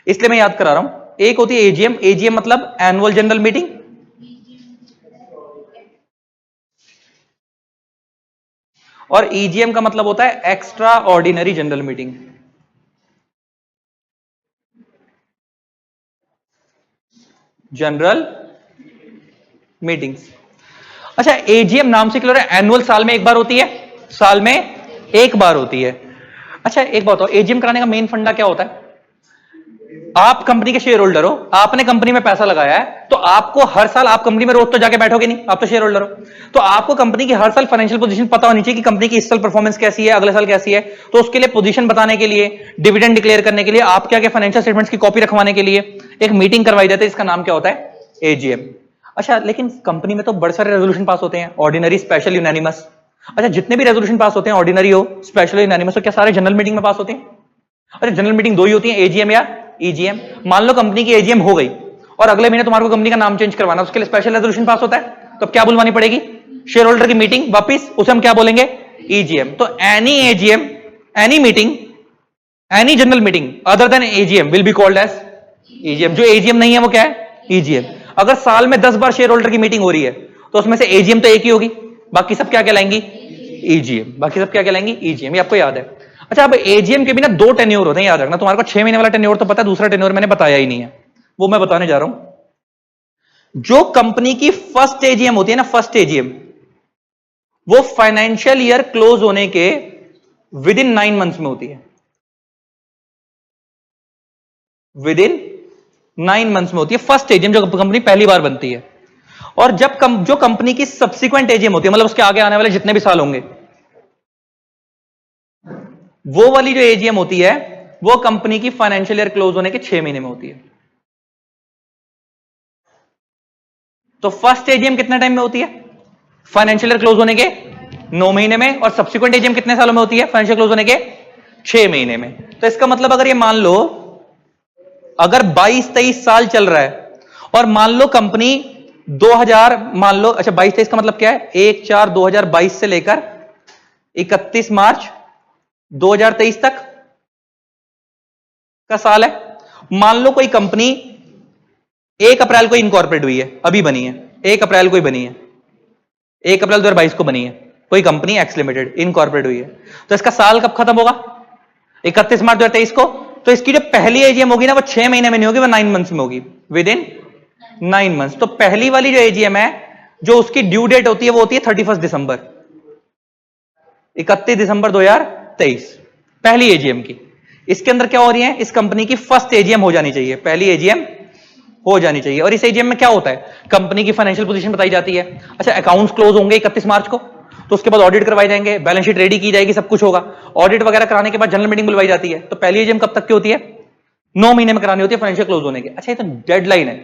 इसलिए मैं याद करा रहा हूं। एक होती है एजीएम, एजीएम मतलब एनुअल जनरल मीटिंग, और ईजीएम का मतलब होता है extra ordinary general meeting. General meetings. अच्छा, एजीएम नाम से क्लियर है, एनुअल साल में एक बार होती है, साल में एक बार होती है। अच्छा एक बात बताओ, एजीएम कराने का मेन फंडा क्या होता है? आप कंपनी के शेयर होल्डर हो, आपने कंपनी में पैसा लगाया है, तो आपको हर साल, आप कंपनी में रोज तो जाके बैठोगे नहीं, आप तो शेयर होल्डर हो, तो आपको कंपनी की हर साल फाइनेंशियल पोजीशन पता होनी चाहिए कि कंपनी की इस साल परफॉर्मेंस कैसी है, अगले साल कैसी है। तो उसके लिए पोजीशन बताने के लिए, डिविडेंड डिक्लेयर करने के लिए, आप क्या क्या फाइनेंशियल स्टेटमेंट्स की कॉपी रखवाने के लिए एक मीटिंग करवाई जाती है, इसका नाम क्या होता है? एजीएम। अच्छा, लेकिन कंपनी में तो बड़े सारे रेजोल्यूशन पास होते हैं, ऑर्डिनरी, स्पेशल, यूनानिमस। अच्छा, जितने भी रेजोल्यूशन पास होते हैं, ऑर्डिनरी हो, स्पेशल, यूनानिमस हो, क्या सारे जनरल मीटिंग में पास होते हैं? अरे जनरल मीटिंग दो ही होती है, एजीएम या ईजीएम। मान लो कंपनी की एजीएम हो गई और अगले महीने तुम्हारे को कंपनी का नाम चेंज करवाना, उसके लिए स्पेशल रेजोल्यूशन पास होता है, तो क्या बुलवानी पड़ेगी? शेयर होल्डर की मीटिंग वापिस, उसे हम क्या बोलेंगे? ईजीएम। तो any AGM, any meeting, any general meeting other than AGM will be called as EGM. जो एजीएम नहीं है वो क्या है? ईजीएम। अगर साल में 10 बार शेयर होल्डर की मीटिंग हो रही है तो उसमें से एजीएम तो एक ही होगी, बाकी सब क्या कहलाएंगी? ईजीएम। बाकी सब क्या कहलाएंगी? ईजीएम। ये आपको याद है। अच्छा, अब एजीएम के भी ना दो टेन्योर होते हैं, याद रखना। तुम्हारे को 6 महीने वाला टेन्योर तो पता है, दूसरा टेन्योर मैंने बताया ही नहीं है, वो मैं बताने जा रहा हूं। जो कंपनी की फर्स्ट एजीएम होती है ना, फर्स्ट एजीएम, वो फाइनेंशियल ईयर क्लोज होने के विद इन 9 मंथ्स में होती है। विद इन 9 मंथ्स में होती है फर्स्ट एजीएम, जो कंपनी पहली बार बनती है। और जब जो कंपनी की सब्सिक्वेंट एजीएम होती है, मतलब उसके आगे आने वाले जितने भी साल होंगे, वो वाली जो एजीएम होती है वो कंपनी की फाइनेंशियल ईयर क्लोज होने के 6 महीने में होती है। तो फर्स्ट एजीएम कितने टाइम में होती है? फाइनेंशियल ईयर क्लोज होने के 9 महीने में। और सब्सिक्वेंट एजीएम कितने सालों में होती है? फाइनेंशियल क्लोज होने के 6 महीने में। तो इसका मतलब अगर ये मान लो, अगर 22-23 साल चल रहा है और मान लो कंपनी 2000, मान लो, अच्छा 22-23 का मतलब क्या है? 1/4/2022 से लेकर 31 मार्च 2023 तक का साल है। मान लो कोई कंपनी 1 अप्रैल को इनकॉर्पोरेट हुई है, अभी बनी है, 1 अप्रैल को ही बनी है, 1 अप्रैल 2022 को बनी है, कोई कंपनी एक्स लिमिटेड इनकॉर्पोरेट हुई है, तो इसका साल कब खत्म होगा? 31 मार्च 2023 को। तो इसकी जो पहली एजीएम होगी ना, वो 6 महीने में नहीं होगी, वो 9 मंथ्स में होगी, विद इन 9 मंथ्स। तो पहली वाली जो एजीएम है, जो उसकी ड्यू डेट होती है, वो होती है 31 दिसंबर, 31 दिसंबर 2023, पहली एजीएम की। इसके अंदर क्या हो रही है? इस कंपनी की फर्स्ट एजीएम हो जानी चाहिए, पहली एजीएम हो जानी चाहिए। और इस एजीएम में क्या होता है? कंपनी की फाइनेंशियल पोजीशन बताई जाती है। अच्छा, अकाउंट्स क्लोज होंगे 31 मार्च को, तो उसके बाद ऑडिट करवाए जाएंगे, बैलेंस शीट रेडी की जाएगी, सब कुछ होगा। ऑडिट वगैरह कराने के बाद जनरल मीटिंग बुलवाई जाती है। तो पहली एजीएम कब तक की होती है? 9 महीने में करानी होती है फाइनेंशियल क्लोज होने के। अच्छा, ये तो डेडलाइन है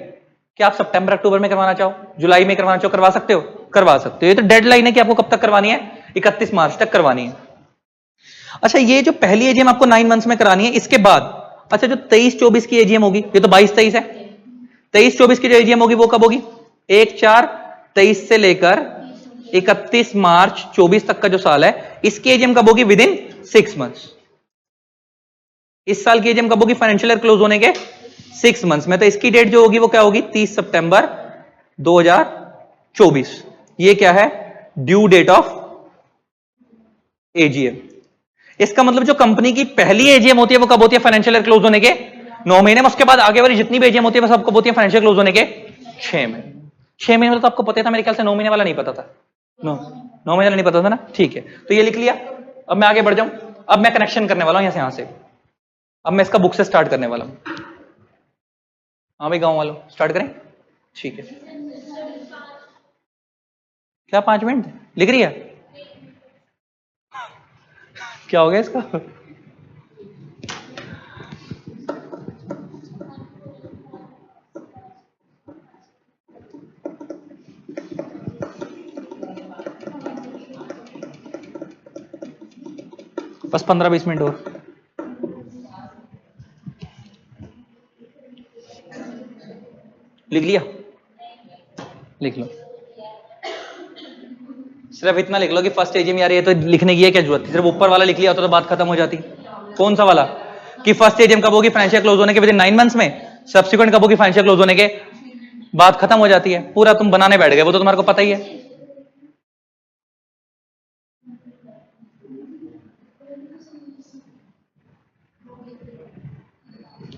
कि आप सितंबर अक्टूबर में करवाना चाहो, जुलाई में करवाना चाहो, करवा सकते हो, करवा सकते हो। ये तो डेडलाइन है कि आपको कब तक करवानी है? 31 मार्च तक करवानी है। अच्छा, ये जो पहली एजीएम आपको 9 मंथ्स में करानी है, इसके बाद अच्छा जो 23-24 की एजीएम होगी, ये तो 22-23 है, 23-24 की जो एजीएम होगी वो कब होगी? 1/4/23 से लेकर 31 मार्च 24 तक का जो साल है, इसकी एजीएम कब होगी? With in 6 months. इस साल की एजीएम कब होगी? फाइनेंशियल ईयर क्लोज होने के 6 मंथ्स में। तो इसकी डेट जो होगी वो क्या होगी? 30 सितंबर 2024। ये क्या है? Due date of AGM. इसका मतलब जो कंपनी की पहली एजीएम होती है वो कब होती है? फाइनेंशियल ईयर क्लोज होने के 9 महीने में। उसके बाद आगे वाली जितनी भी एजीएम होती है वो सब कब होती है? फाइनेंशियल क्लोज होने के 6 महीने। 6 महीने तो आपको पता था, मेरे ख्याल से 9 महीने वाला नहीं पता था। 9 महीने नहीं पता था ना? ठीक है, तो ये लिख लिया। अब मैं आगे बढ़ जाऊं, अब मैं कनेक्शन करने वाला हूं यहां से। अब मैं इसका बुक से स्टार्ट करने वाला हूं। हाँ भाई, गांव वालों स्टार्ट करें? ठीक है, क्या 5 मिनट लिख रही है? क्या हो गया इसका? बस 15-20 मिनट और। लिख लिया? लिख लो, सिर्फ इतना लिख लो कि फर्स्ट एजीएम। यार ये तो लिखने की है क्या जरूरत थी? सिर्फ ऊपर वाला लिख लिया होता तो बात खत्म हो जाती। कौन सा वाला? कि फर्स्ट एजीएम कब होगी? फाइनेंशियल क्लोज होने के विद इन 9 मंथ्स में। सब्सिक्वेंट कब होगी? फाइनेंशियल क्लोज होने के, बात खत्म हो जाती है। पूरा तुम बनाने बैठ गए, वो तो तुम्हारे को पता ही है।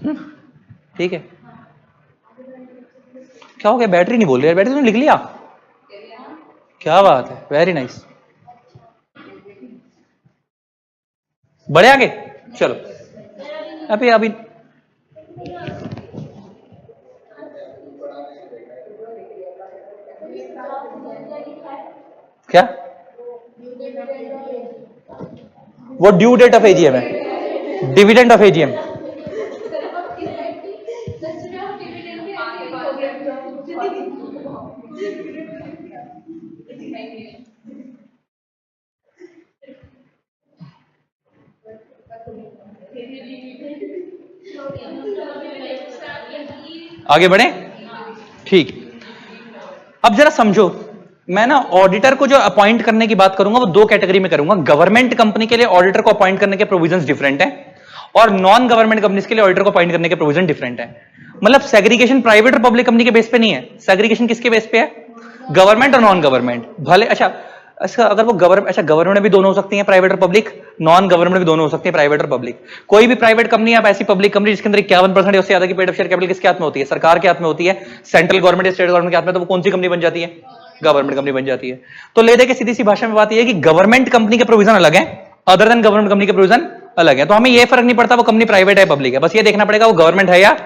ठीक है। क्या हो गया, बैटरी नहीं बोल रही यार, बैटरी तुमने लिख लिया, क्या बात है, वेरी नाइस। बढ़े आगे, चलो अभी अभी क्या, वो ड्यू डेट ऑफ एजीएम है, डिविडेंड ऑफ एजीएम। आगे बढ़े, ठीक। अब जरा समझो, मैं ना ऑडिटर को जो अपॉइंट करने की बात करूंगा वो दो कैटेगरी में करूंगा। गवर्नमेंट कंपनी के लिए ऑडिटर को अपॉइंट करने के प्रोविजंस डिफरेंट है, और नॉन गवर्नमेंट कंपनीज के लिए ऑडिटर को अपॉइंट करने के प्रोविजन डिफरेंट है। मतलब सेग्रीगेशन प्राइवेट और पब्लिक कंपनी के बेस पे नहीं है, सेग्रीगेशन किसके बेस पे है, गवर्नमेंट और नॉन गवर्नमेंट। भले अच्छा अच्छा, अगर वो गवर्नमेंट भी दोनों हो सकती है, प्राइवेट और पब्लिक, नॉन गवर्नमेंट भी दोनों हो सकते हैं, प्राइवेट और पब्लिक। कोई भी प्राइवेट कंपनी आप ऐसी पब्लिक कंपनी जिसके अंदर 51% या उससे ज्यादा की पेड ऑफ शेयर कैपिटल किसके हाथ में होती है, सरकार के हाथ में होती है, सेंट्रल गवर्नमेंट या स्टेट गवर्नमेंट के हाथ में, तो वो कौन सी कंपनी बन जाती है, गवर्नमेंट कंपनी बन जाती है। तो ले दे के सीधी सी भाषा में बात यह है कि गवर्नमेंट कंपनी के प्रोविजन अलग है, अदर देन गवर्नमेंट कंपनी के प्रोविजन अलग है। तो हमें यह फर्क नहीं पड़ता वो कंपनी प्राइवेट है पब्लिक है, बस ये देखना पड़ेगा वो गवर्नमेंट है या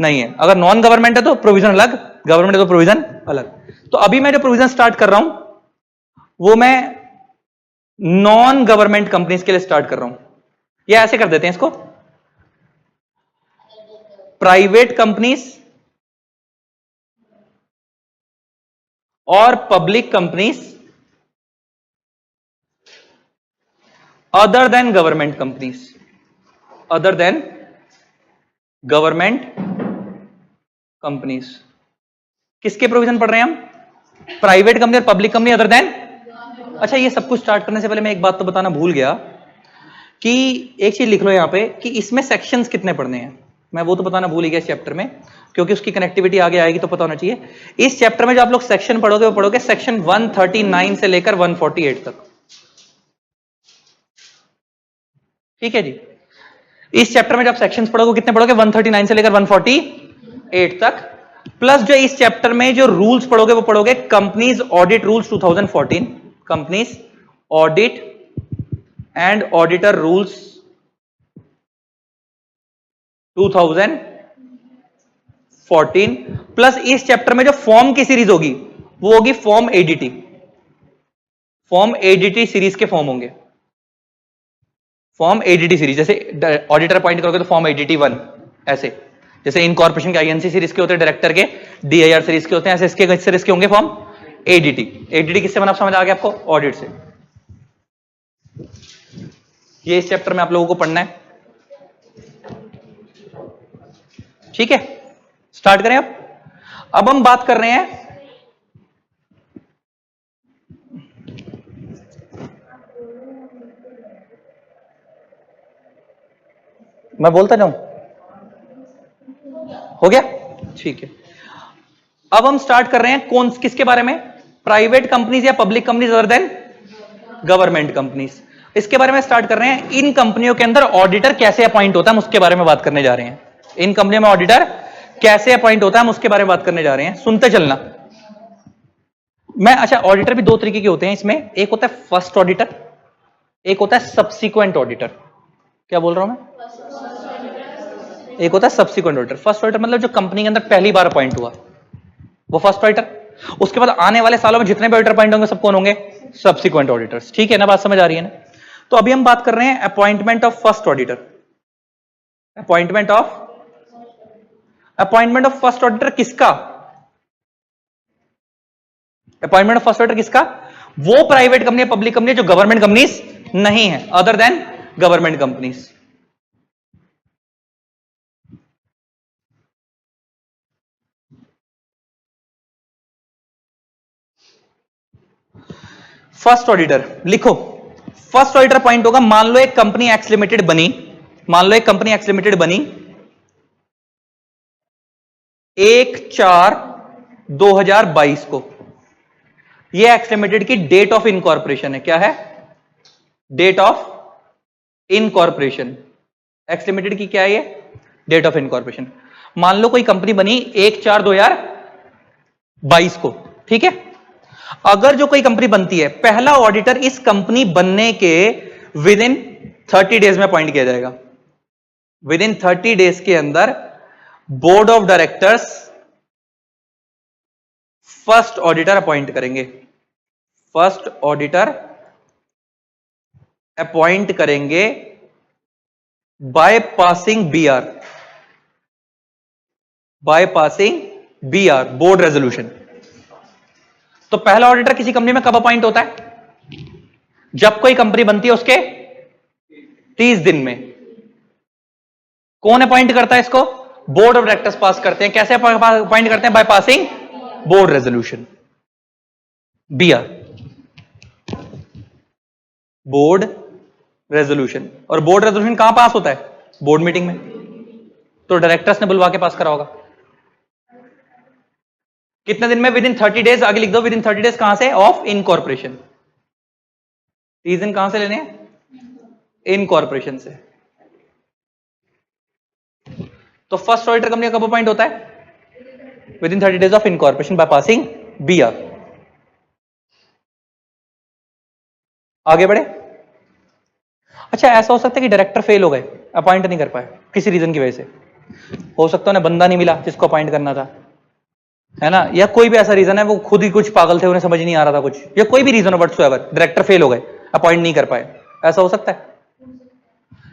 नहीं है। अगर नॉन गवर्नमेंट है तो प्रोविजन अलग, गवर्नमेंट है तो प्रोविजन अलग। तो अभी मैं जो प्रोविजन स्टार्ट कर रहा हूं वो मैं नॉन गवर्नमेंट कंपनीज के लिए स्टार्ट कर रहा हूं, या ऐसे कर देते हैं इसको, प्राइवेट कंपनीज और public companies other than government companies, other than government companies. किसके प्रोविजन पढ़ रहे हैं हम, प्राइवेट कंपनी और पब्लिक कंपनी अदर देन। अच्छा, ये सब कुछ स्टार्ट करने से पहले मैं एक बात तो बताना भूल गया कि एक चीज लिख लो यहां पे कि इसमें सेक्शंस कितने पढ़ने हैं, मैं वो तो बताना भूल ही गया इस चैप्टर में, क्योंकि उसकी कनेक्टिविटी आगे आएगी तो पता होना चाहिए। इस चैप्टर में जो आप लोग सेक्शन पढ़ोगे वो पढ़ोगे सेक्शन 139 से लेकर 148 तक, ठीक है जी। इस चैप्टर में जब सेक्शंस पढ़ोगे कितने पढ़ोगे, 139 से लेकर 148 तक, प्लस जो इस चैप्टर में जो रूल्स पढ़ोगे वो पढ़ोगे companies audit rules 2014, companies audit and auditor rules 2014, plus इस चैप्टर में जो फॉर्म की सीरीज होगी वो होगी form ADT, form ADT series के फॉर्म होंगे, फॉर्म एडीटी सीरीज। जैसे ऑडिटर अपॉइंट करोगे तो फॉर्म एडीटी 1, ऐसे जैसे इनकॉर्पोरेशन के आईएनसी सीरीज के होते हैं, डायरेक्टर के डीआईआर सीरीज के होते हैं, ऐसे इसके सीरीज के होंगे फॉर्म एडीटी। एडीटी किससे बना समझ आ गया आपको, ऑडिट से। ये इस चैप्टर में आप लोगों को पढ़ना है, ठीक है। स्टार्ट करें अब हम बात कर रहे हैं मैं बोलता जाऊं, हो गया, ठीक है। अब हम स्टार्ट कर रहे हैं कौन किसके बारे में, प्राइवेट कंपनीज या public companies other than government companies, इसके बारे में स्टार्ट कर रहे हैं। इन कंपनियों के अंदर ऑडिटर कैसे अपॉइंट होता है हम उसके बारे में बात करने जा रहे हैं। इन कंपनियों में ऑडिटर कैसे अपॉइंट होता है हम उसके बारे में बात करने जा रहे हैं, सुनते चलना। मैं अच्छा, ऑडिटर भी दो तरीके के होते हैं इसमें, एक होता है फर्स्ट ऑडिटर, एक होता है सब्सिक्वेंट ऑडिटर। क्या बोल रहा हूं मैं, एक होता है सब्सिक्वेंट ऑडिटर। फर्स्ट ऑडिटर मतलब जो कंपनी के अंदर पहली बार अपॉइंट हुआ वो फर्स्ट ऑडिटर, उसके बाद आने वाले सालों में जितने भी ऑडिटर अपॉइंट होंगे सब कौन होंगे, सब्सिक्वेंट ऑडिटर्स, ठीक है ना, बात समझ आ रही है ना। तो अभी हम बात कर रहे हैं appointment of first auditor, appointment of first auditor किसका, अपॉइंटमेंट ऑफ फर्स्ट ऑडिटर किसका, वो प्राइवेट कंपनी पब्लिक कंपनी जो गवर्नमेंट कंपनीज नहीं है, other than government companies. First auditor लिखो, फर्स्ट ऑडिटर अपॉइंट होगा, मान लो एक कंपनी एक्स लिमिटेड बनी, मान लो एक कंपनी एक्स लिमिटेड बनी 1/4/2022 को, ये एक्स लिमिटेड की डेट ऑफ इनकॉर्पोरेशन है। क्या है, date of incorporation. X limited की क्या है ये डेट ऑफ इनकॉर्पोरेशन। मान लो कोई कंपनी बनी 1/4/2022 को, ठीक है। अगर जो कोई कंपनी बनती है, पहला ऑडिटर इस कंपनी बनने के विद इन 30 डेज में अपॉइंट किया जाएगा। विद इन 30 डेज के अंदर board of directors first auditor appoint करेंगे। फर्स्ट ऑडिटर अपॉइंट करेंगे by passing BR, by passing BR, board resolution. तो पहला ऑडिटर किसी कंपनी में कब अपॉइंट होता है? जब कोई कंपनी बनती है उसके 30 दिन में। कौन अपॉइंट करता है इसको? बोर्ड ऑफ डायरेक्टर्स पास करते हैं। कैसे अपॉइंट करते हैं? By passing board resolution, BR, board resolution. और बोर्ड रेजोल्यूशन कहां पास होता है? बोर्ड मीटिंग में। तो डायरेक्टर्स ने बुलवा के पास करा होगा। कितने दिन में? With in 30 days. आगे लिख दो, विद इन 30 डेज कहां से? Of incorporation. 30 दिन कहां से लेने हैं? इनकॉर्पोरेशन से। तो फर्स्ट ऑडिटर कंपनी कब अपॉइंट होता है? Within 30 days of incorporation by passing BR. आगे बढ़े। अच्छा, ऐसा हो सकता है कि डायरेक्टर फेल हो गए, अपॉइंट नहीं कर पाए किसी रीजन की वजह से। हो सकता है उन्हें बंदा नहीं मिला जिसको अपॉइंट करना था, है ना, या कोई भी ऐसा रीजन है, वो खुद ही कुछ पागल थे, उन्हें समझ नहीं आ रहा था कुछ, या कोई भी रीजन हो व्हाटसोएवर, डायरेक्टर फेल हो गए, अपॉइंट नहीं कर पाए। ऐसा हो सकता है।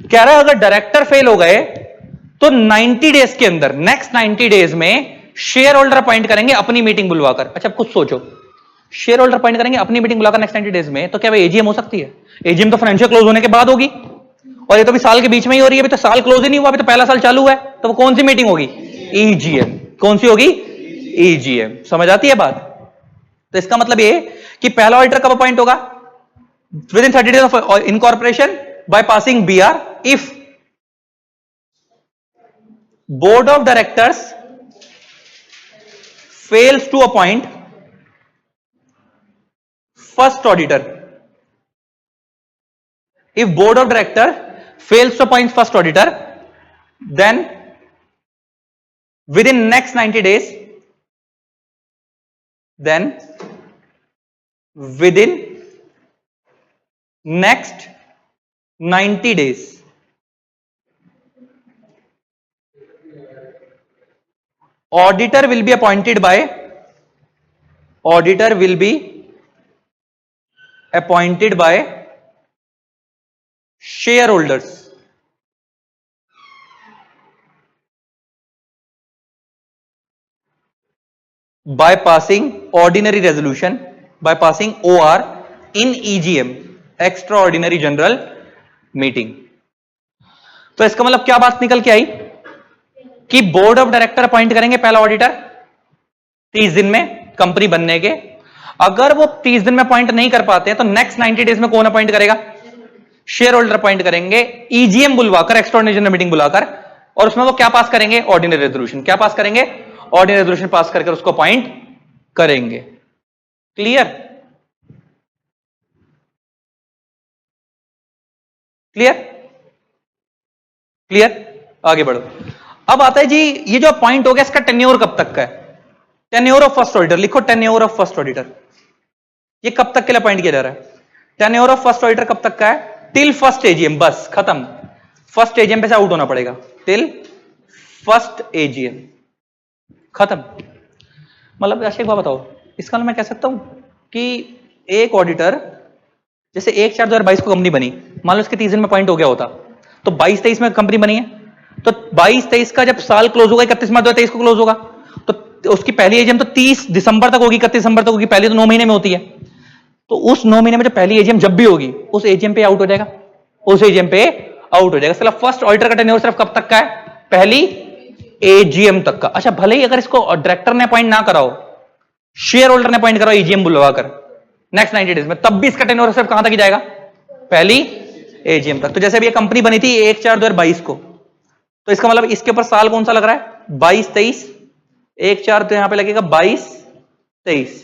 कह रहा है अगर डायरेक्टर फेल हो गए तो 90 डेज के अंदर, नेक्स्ट 90 डेज में शेयर होल्डर अपॉइंट करेंगे अपनी मीटिंग बुलवाकर। अच्छा, कुछ सोचो, शेयर होल्डर अपॉइंट करेंगे अपनी मीटिंग बुलाकर नेक्स्ट 90 डेज में, तो क्या एजीएम हो सकती है? एजीएम तो फाइनेंशियल क्लोज होने के बाद होगी, और ये तो अभी साल के बीच में ही हो रही है, अभी तो साल क्लोज ही नहीं हुआ, अभी तो पहला साल चालू हुआ है। तो वो कौन सी मीटिंग होगी? ईजीएम। कौन सी होगी? ईजीएम। समझ आती है बात? तो इसका मतलब ये कि पहला ऑडिटर कब अपॉइंट होगा? Within 30 days of incorporation by passing BR, if board of directors fails to appoint first auditor. If board of director fails to appoint first auditor, then within next 90 days, then within next 90 days, auditor will be appointed by shareholders. By passing ordinary resolution, by passing OR in EGM, extraordinary general meeting. तो इसका मतलब क्या बात निकल के आई कि board of director appoint करेंगे पहला ऑडिटर 30 दिन में कंपनी बनने के। अगर वो 30 दिन में अपॉइंट नहीं कर पाते हैं तो नेक्स्ट 90 डेज में कौन अपॉइंट करेगा? शेयर होल्डर अपॉइंट करेंगे, ईजीएम बुलवाकर, एक्स्ट्राऑर्डिनरी जनरल मीटिंग बुलाकर, और उसमें वो क्या पास करेंगे? Ordinary resolution. क्या पास करेंगे? ऑर्डिनरी रेजोल्यूशन पास करके उसको अपॉइंट करेंगे। क्लियर? क्लियर? क्लियर? आगे बढ़ो। अब आता है जी, ये जो अपॉइंट हो गया इसका टेन्योर कब तक का है? टेन्योर ऑफ फर्स्ट ऑडिटर लिखो, टेन्योर ऑफ फर्स्ट ऑडिटर। ये कब तक के लिए अपॉइंट किया जा रहा है? टेन्योर ऑफ फर्स्ट ऑडिटर कब तक का है? टिल फर्स्ट एजीएम, बस खत्म। फर्स्ट एजीएम पे से आउट होना पड़ेगा, टिल फर्स्ट एजीएम, खत्म। मतलब अच्छा एक बात बताओ, इसका मैं कह सकता हूं कि एक ऑडिटर, जैसे 1/4/2022 को कंपनी बनी, मान लो इसके 30 दिन में अपॉइंट हो गया होता, तो 22-23 में कंपनी बनी है, तो 22-23 का जब साल क्लोज होगा, 31 मार्च 2023 को क्लोज होगा, तो उसकी पहली एजीएम तो 30 दिसंबर तक होगी, 31 दिसंबर तक होगी, पहली तो 9 महीने में होती है। तो उस 9 महीने में जो पहली एजीएम जब भी होगी, उस एजीएम पे आउट हो जाएगा, उस एजीएम पे आउट हो जाएगा। सिर्फ फर्स्ट ऑडिटर का टेन्योर सिर्फ कब तक का है? पहली एजीएम तक का। अच्छा, भले ही अगर इसको डायरेक्टर ने अपॉइंट ना कराओ, शेयर होल्डर ने अपॉइंट कराओ एजीएम बुलवाकर नेक्स्ट 90 डेज में, तब भी इसका टेन्योर सिर्फ कहां तक ही जाएगा? पहली एजीएम तक। तो जैसे अभी ये कंपनी बनी थी 1/4/2022 को, तो इसका मतलब इसके ऊपर साल कौन सा लग रहा है? 22-23, 1/4 तो यहां पे लगेगा 22-23,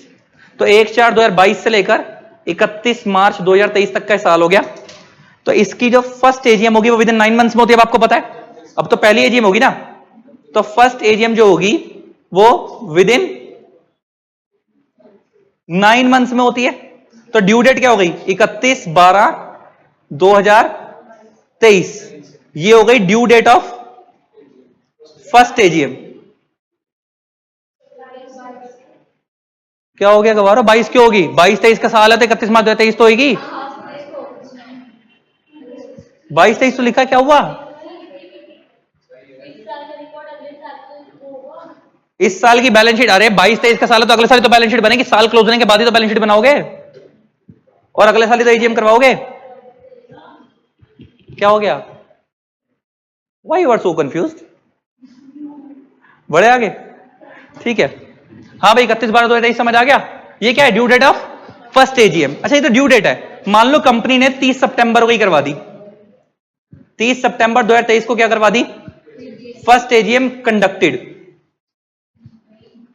तो 1/4/2022 से लेकर 31 मार्च 2023 तक का साल हो गया। तो इसकी जो फर्स्ट एजीएम होगी वो विद इन 9 मंथ्स में होती है, आपको पता है। अब तो पहली एजीएम होगी ना, तो फर्स्ट एजीएम जो होगी वो विद इन 9 मंथ्स में होती है। तो ड्यू डेट क्या हो गई? 31/12/2023। ये हो गई due date of first AGM. क्या हो गया गवारो? 22 क्यों होगी? 22-23 का साल है तो 31/12/2023 तो होगी। 22-23 तो लिखा, क्या हुआ? इस साल की बैलेंस शीट, अरे 22-23 का साल है तो अगले साल तो बैलेंस शीट बनेगी, साल क्लोज होने के बाद ही तो बैलेंस शीट बनाओगे और अगले साल ही तो एजीएम करवाओगे। क्या हो गया? Why you are so confused? बढ़े आगे, ठीक है। हाँ भाई 31/12/2023 समझ आ गया। ये क्या है? Due date of first AGM. अच्छा, ये तो ड्यू डेट है। मान लो कंपनी ने 30 सितंबर को ही करवा दी, 30 सितंबर 2023 को क्या करवा दी? First AGM conducted,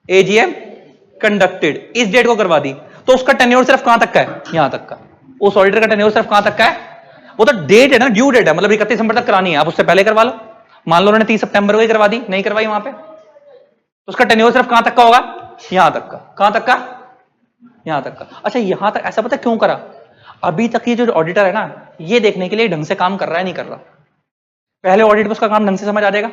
AGM conducted इस डेट को करवा दी, तो उसका टेन्योर सिर्फ कहां तक का है? यहां तक का। उस ऑडिटर का टेन्योर सिर्फ कहां तक का है? वो तो डेट है ना, ड्यू डेट है, मतलब 31 दिसंबर तक करानी है, आप उससे पहले करवा लो। मान लो उन्होंने 30 सितंबर को ही करवा दी, नहीं करवाई वहां पे, तो उसका टेन्योर सिर्फ कहां तक का होगा? यहां तक का। कहां तक का? यहां तक का। अच्छा, यहां तक ऐसा पता क्यों करा? अभी तक ये जो ऑडिटर है ना, ये देखने के लिए ढंग से काम कर रहा है नहीं कर रहा। पहले ऑडिट में उसका काम ढंग से समझ आ जाएगा।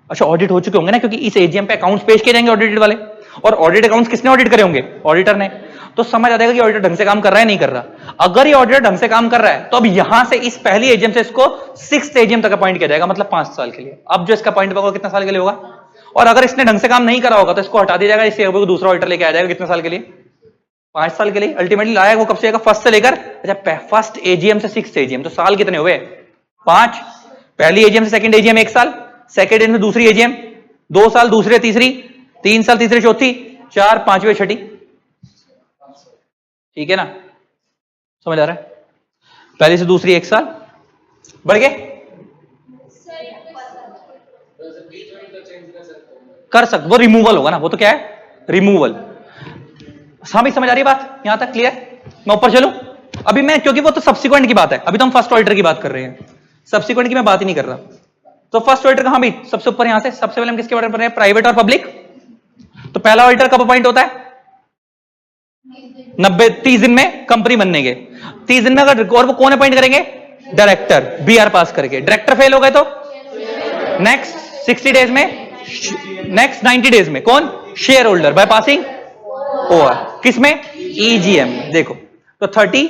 अच्छा, ऑडिट हो चुके होंगे ना, क्योंकि इस एजीएम पे अकाउंट्स पेश किए जाएंगे ऑडिटेड वाले, और ऑडिट अकाउंट्स किसने ऑडिट करे होंगे? ऑडिटर ने। तो समझ आ जाएगा कि ऑडिटर ढंग से काम कर रहा है नहीं कर रहा। अगर ये ऑडिटर ढंग से काम कर रहा है तो अब यहां से इस पहली एजीएम से इसको 6th एजीएम तक अपॉइंट किया जाएगा, मतलब 5 साल के लिए। अब जो इसका अपॉइंट होगा कितना साल के लिए होगा? और अगर इसने ढंग से काम नहीं करा होगा तो इसको हटा दिया जाएगा, इससे दूसरा ऑडिटर लेके आ जाएगा। कितने साल के लिए? 5 साल के लिए। अल्टीमेटली लाया वो कब से आएगा? फर्स्ट से लेकर, अच्छा फर्स्ट एजीएम से 6th एजीएम, तो साल कितने हुए? 5। पहली एजीएम से सेकंड एजीएम 1 साल, सेकंड एजीएम से दूसरी एजीएम 2 साल, दूसरे तीसरी 3 साल, तीसरी चौथी 4, पांचवी छठी। ठीक है ना? समझ आ रहा है? पहली से दूसरी 1 साल बढ़ गए, कर सकते, वो रिमूवल होगा ना, वो तो क्या है? रिमूवल। हाँ भाई समझ आ रही है बात? यहां तक क्लियर? मैं ऊपर चलूं अभी मैं, क्योंकि वो तो सब्सिक्वेंट की बात है, अभी तो हम फर्स्ट ऑडिटर की बात कर रहे हैं, सब्सिक्वेंट की मैं बात ही नहीं कर रहा। तो फर्स्ट ऑडिटर कहां भी? सबसे ऊपर यहां से। सबसे पहले हम किसके बारे में पढ़ रहे हैं? प्राइवेट और पब्लिक। तो पहला ऑडिटर कब अपॉइंट होता है? 30 दिन में कंपनी बनने के 30 दिन में। अगर और वो कौन अपॉइंट करेंगे? डायरेक्टर, बीआर पास करके। डायरेक्टर फेल हो गए तो नेक्स्ट 60 डेज में, नेक्स्ट 90 डेज में कौन? Shareholder by passing OR. किसमें? ईजीएम। देखो तो 30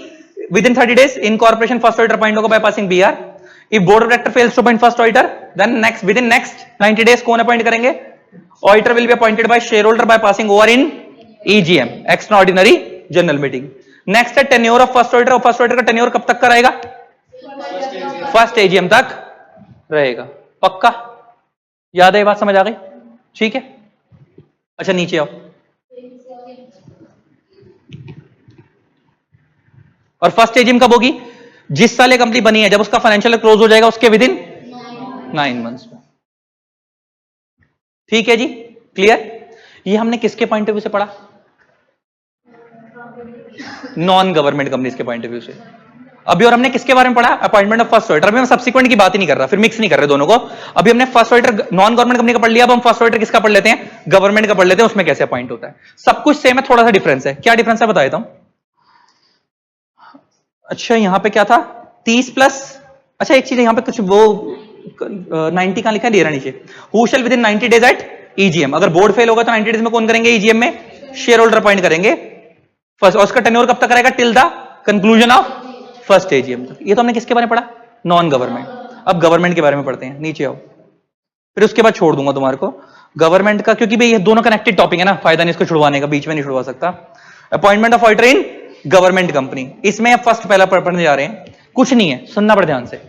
within 30 days incorporation first auditor appoint होगा by passing BR. If board of director fails to appoint first auditor, then next within next 90 days कौन appoint करेंगे? Auditor will be appointed by shareholder by passing OR in EGM, extraordinary general meeting. Next है tenure of first auditor. First auditor का tenure कब तक का रहेगा? First AGM तक रहेगा। पक्का याद है? बात समझ आ गई? ठीक है। अच्छा नीचे आओ। और फर्स्ट एजीएम कब होगी? जिस साल ये कंपनी बनी है, जब उसका फाइनेंशियल क्लोज हो जाएगा उसके विद इन 9 मंथ्स में। ठीक है जी, क्लियर? ये हमने किसके पॉइंट ऑफ व्यू से पढ़ा? नॉन गवर्नमेंट कंपनीज के पॉइंट ऑफ व्यू से। अभी और हमने किसके बारे में पढ़ा? Appointment of first auditor. अभी हम सब्सिक्वेंट की बात ही नहीं कर रहा, फिर मिक्स नहीं कर रहे दोनों को। अभी हमने first auditor non government company का पढ़ लिया, अब हम फर्स्ट ऑडिटर किसका पढ़ लेते हैं? गवर्नमेंट का पढ़ लेते हैं। उसमें कैसे अपॉइंट होता है? सब कुछ सेम है, थोड़ा सा डिफरेंस है। क्या डिफरेंस है बता देता हूं। अच्छा यहां पे क्या था? 30 प्लस, अच्छा एक चीज यहां पे कुछ वो 90 कहां लिखा है? लेरा नीचे। Who shell with in 90 days eight EGM. अगर बोर्ड फेल होगा तो 90 डेज में कौन करेंगे? ईजीएम में शेयर होल्डर अपॉइंट करेंगे फर्स्ट, और उसका टेन्योर कब तक रहेगा? Till the conclusion of first AGM तक। ये तो हमने किसके बारे में पढ़ा? Non government. अब गवर्नमेंट के बारे में पढ़ते हैं। नीचे आओ, फिर उसके बाद छोड़ दूंगा तुम्हारे को गवर्नमेंट का, क्योंकि भाई ये दोनों कनेक्टेड टॉपिक है ना, फायदा नहीं इसको छुड़वाने का, बीच में नहीं छुड़वा सकता। Appointment of auditor in government company, इसमें फर्स्ट पहला पढ़ने जा रहे हैं। कुछ नहीं है, सुनना पड़ ध्यान से।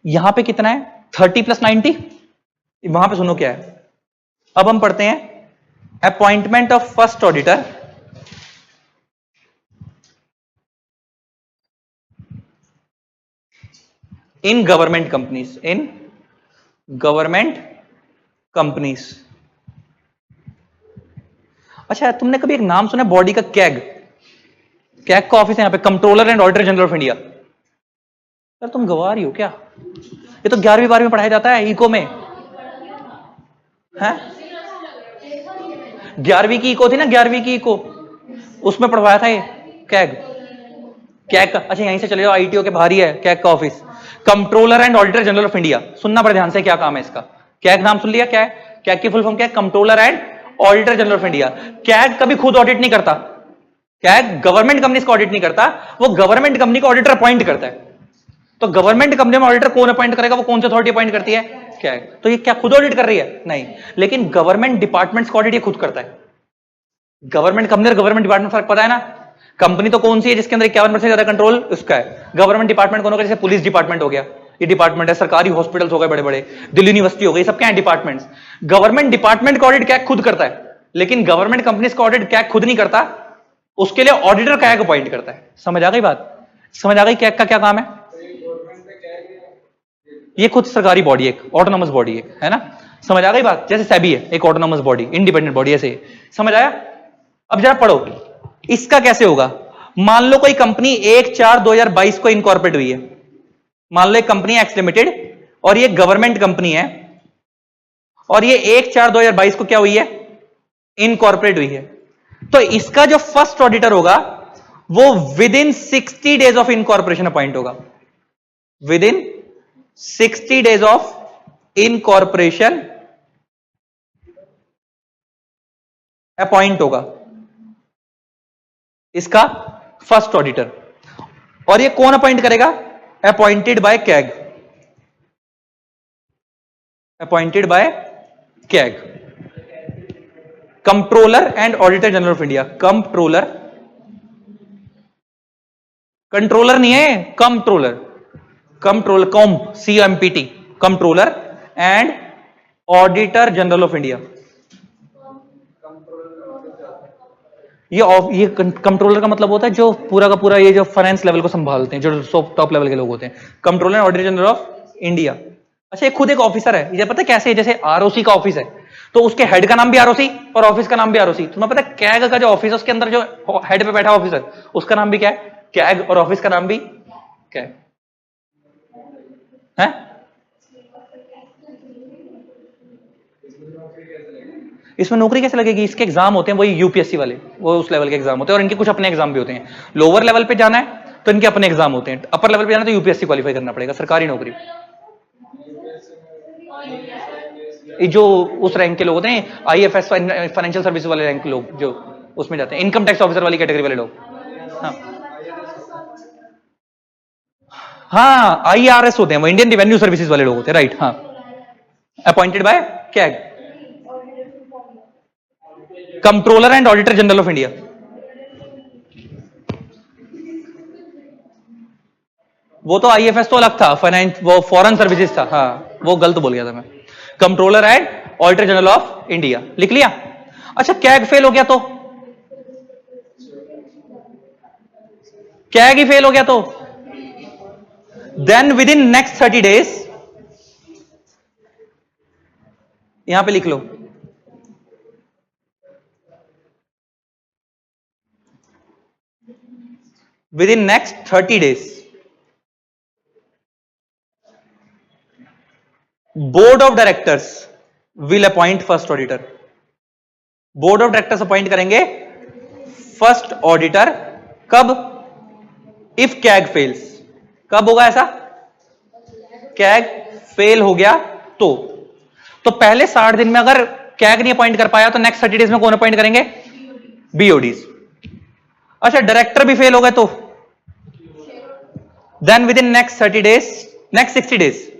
यहां पे कितना है? 30 प्लस 90। वहां पे सुनो क्या है। अब हम पढ़ते हैं appointment of first auditor in government companies, in government companies. अच्छा तुमने कभी एक नाम सुना बॉडी का? कैग। कैग का ऑफिस है यहां पे, controller and auditor general of India. यार तुम गवा रही हो क्या? ये तो 11वीं 12वीं में पढ़ाया जाता है इको में, है 11वीं की इको थी ना, 11वीं की इको, उसमें पढ़वाया था ये कैग। कैग का, अच्छा यहीं से चले जाओ, आईटीओ के बाहर ही है कैग का office, controller and auditor general of India. सुनना पड़े ध्यान से क्या काम है इसका। कैग नाम सुन लिया, क्या है कैग की फुल फॉर्म क्या है, controller and auditor general of India. CAG कभी खुद ऑडिट नहीं करता, कैग गवर्नमेंट कंपनी को ऑडिट नहीं करता, वो गवर्नमेंट कंपनी को ऑडिटर अपॉइंट करता है। तो गवर्नमेंट कंपनी में ऑडिटर कौन अपॉइंट करेगा, वो कौन सी अथॉरिटी अपॉइंट करती है, कैग। तो ये क्या खुद ऑडिट कर रही है, नहीं, लेकिन गवर्नमेंट डिपार्टमेंट्स का ऑडिट ये खुद करता है। गवर्नमेंट कंपनी और गवर्नमेंट डिपार्टमेंट फर्क पता है ना। कंपनी तो कौन सी है जिसके अंदर 51% ज्यादा कंट्रोल उसका है, गवर्नमेंट डिपार्टमेंट कौन होगा, जैसे पुलिस डिपार्टमेंट हो गया, ये डिपार्टमेंट है, सरकारी हॉस्पिटल्स हो गए बड़े बड़े, दिल्ली यूनिवर्सिटी हो गई, सब क्या है डिपार्टमेंट्स। गवर्नमेंट डिपार्टमेंट का ऑडिट कैग खुद करता है, लेकिन गवर्नमेंट कंपनीज का ऑडिट कैग खुद नहीं करता, उसके लिए ऑडिटर कैग अपॉइंट करता है। समझ आ गई बात, समझ आ गई कैग का क्या काम है। ये खुद सरकारी बॉडी, एक ऑटोनॉमस बॉडी है ना, समझ आ गई बात। जैसे सेबी है एक ऑटोनॉमस बॉडी, इंडिपेंडेंट बॉडी, ऐसे समझ आया। अब जरा पढ़ो इसका कैसे होगा। मान लो कोई कंपनी 1/4/2022 को इनकॉर्पोरेट हुई है, मान लो एक कंपनी एक्स लिमिटेड, और ये गवर्नमेंट कंपनी है, और ये 1/4/2022 को क्या हुई है, इनकॉर्पोरेट हुई है। तो इसका जो फर्स्ट ऑडिटर होगा वो within 60 days of incorporation appoint होगा, within 60 days of incorporation appoint होगा इसका फर्स्ट ऑडिटर। और ये कौन अपॉइंट करेगा, appointed by CAG, appointed by CAG, controller and auditor general of India. Controller, controller नहीं है, controller, controller, COMPT, controller and auditor general of India. ये controller का मतलब होता है जो पूरा का पूरा ये जो फाइनेंस लेवल को संभालते हैं, जो टॉप लेवल के लोग होते हैं, controller and auditor general of India. अच्छा, ये खुद एक ऑफिसर है, ये पता है कैसे है, जैसे आरओसी का ऑफिस है तो उसके हेड का नाम भी आरओसी और ऑफिस का नाम भी आरओसी। तुम्हें पता है कैग का जो ऑफिस है उसके अंदर जो हेड पे बैठा ऑफिसर उसका नाम भी क्या है, कैग, और ऑफिस का नाम भी कैग है। इसमें नौकरी कैसे लगेगी, इसके एग्जाम होते हैं वही यूपीएससी वाले, वो उस लेवल के एग्जाम होते हैं, और इनके कुछ अपने एग्जाम भी होते हैं। लोअर लेवल पे जाना है तो इनके अपने एग्जाम होते हैं, अपर लेवल पे जाना है तो यूपीएससी क्वालिफाई करना पड़ेगा, सरकारी नौकरी। जो उस रैंक के लोग होते हैं, आईएफएस फाइनेंशियल सर्विस वाले रैंक के लोग जो उसमें जाते हैं, इनकम टैक्स ऑफिसर वाली कैटेगरी वाले लोग। हाँ आईआरएस होते हैं, वो इंडियन रेवेन्यू सर्विसेज वाले लोग होते हैं, राइट। हाँ, appointed by CAG, controller and auditor general of India. वो तो आईएफएस तो अलग था, फाइनेंस वो फॉरेन सर्विसेज था, हाँ वो गलत बोल गया था मैं। Controller and auditor general of India लिख लिया। अच्छा, कैग फेल हो गया तो, कैग ही फेल हो गया तो then within next 30 days, यहां पे लिख लो, within next 30 days board of directors will appoint first auditor. Board of directors appoint करेंगे फर्स्ट ऑडिटर, कब, इफ कैग फेल्स। कब होगा ऐसा, कैग फेल हो गया तो पहले 60 दिन में अगर कैग नहीं अपॉइंट कर पाया तो नेक्स्ट 30 डेज में कौन अपॉइंट करेंगे, बीओडीज। अच्छा, डायरेक्टर भी फेल हो गए तो then within next 30 days, next 60 days,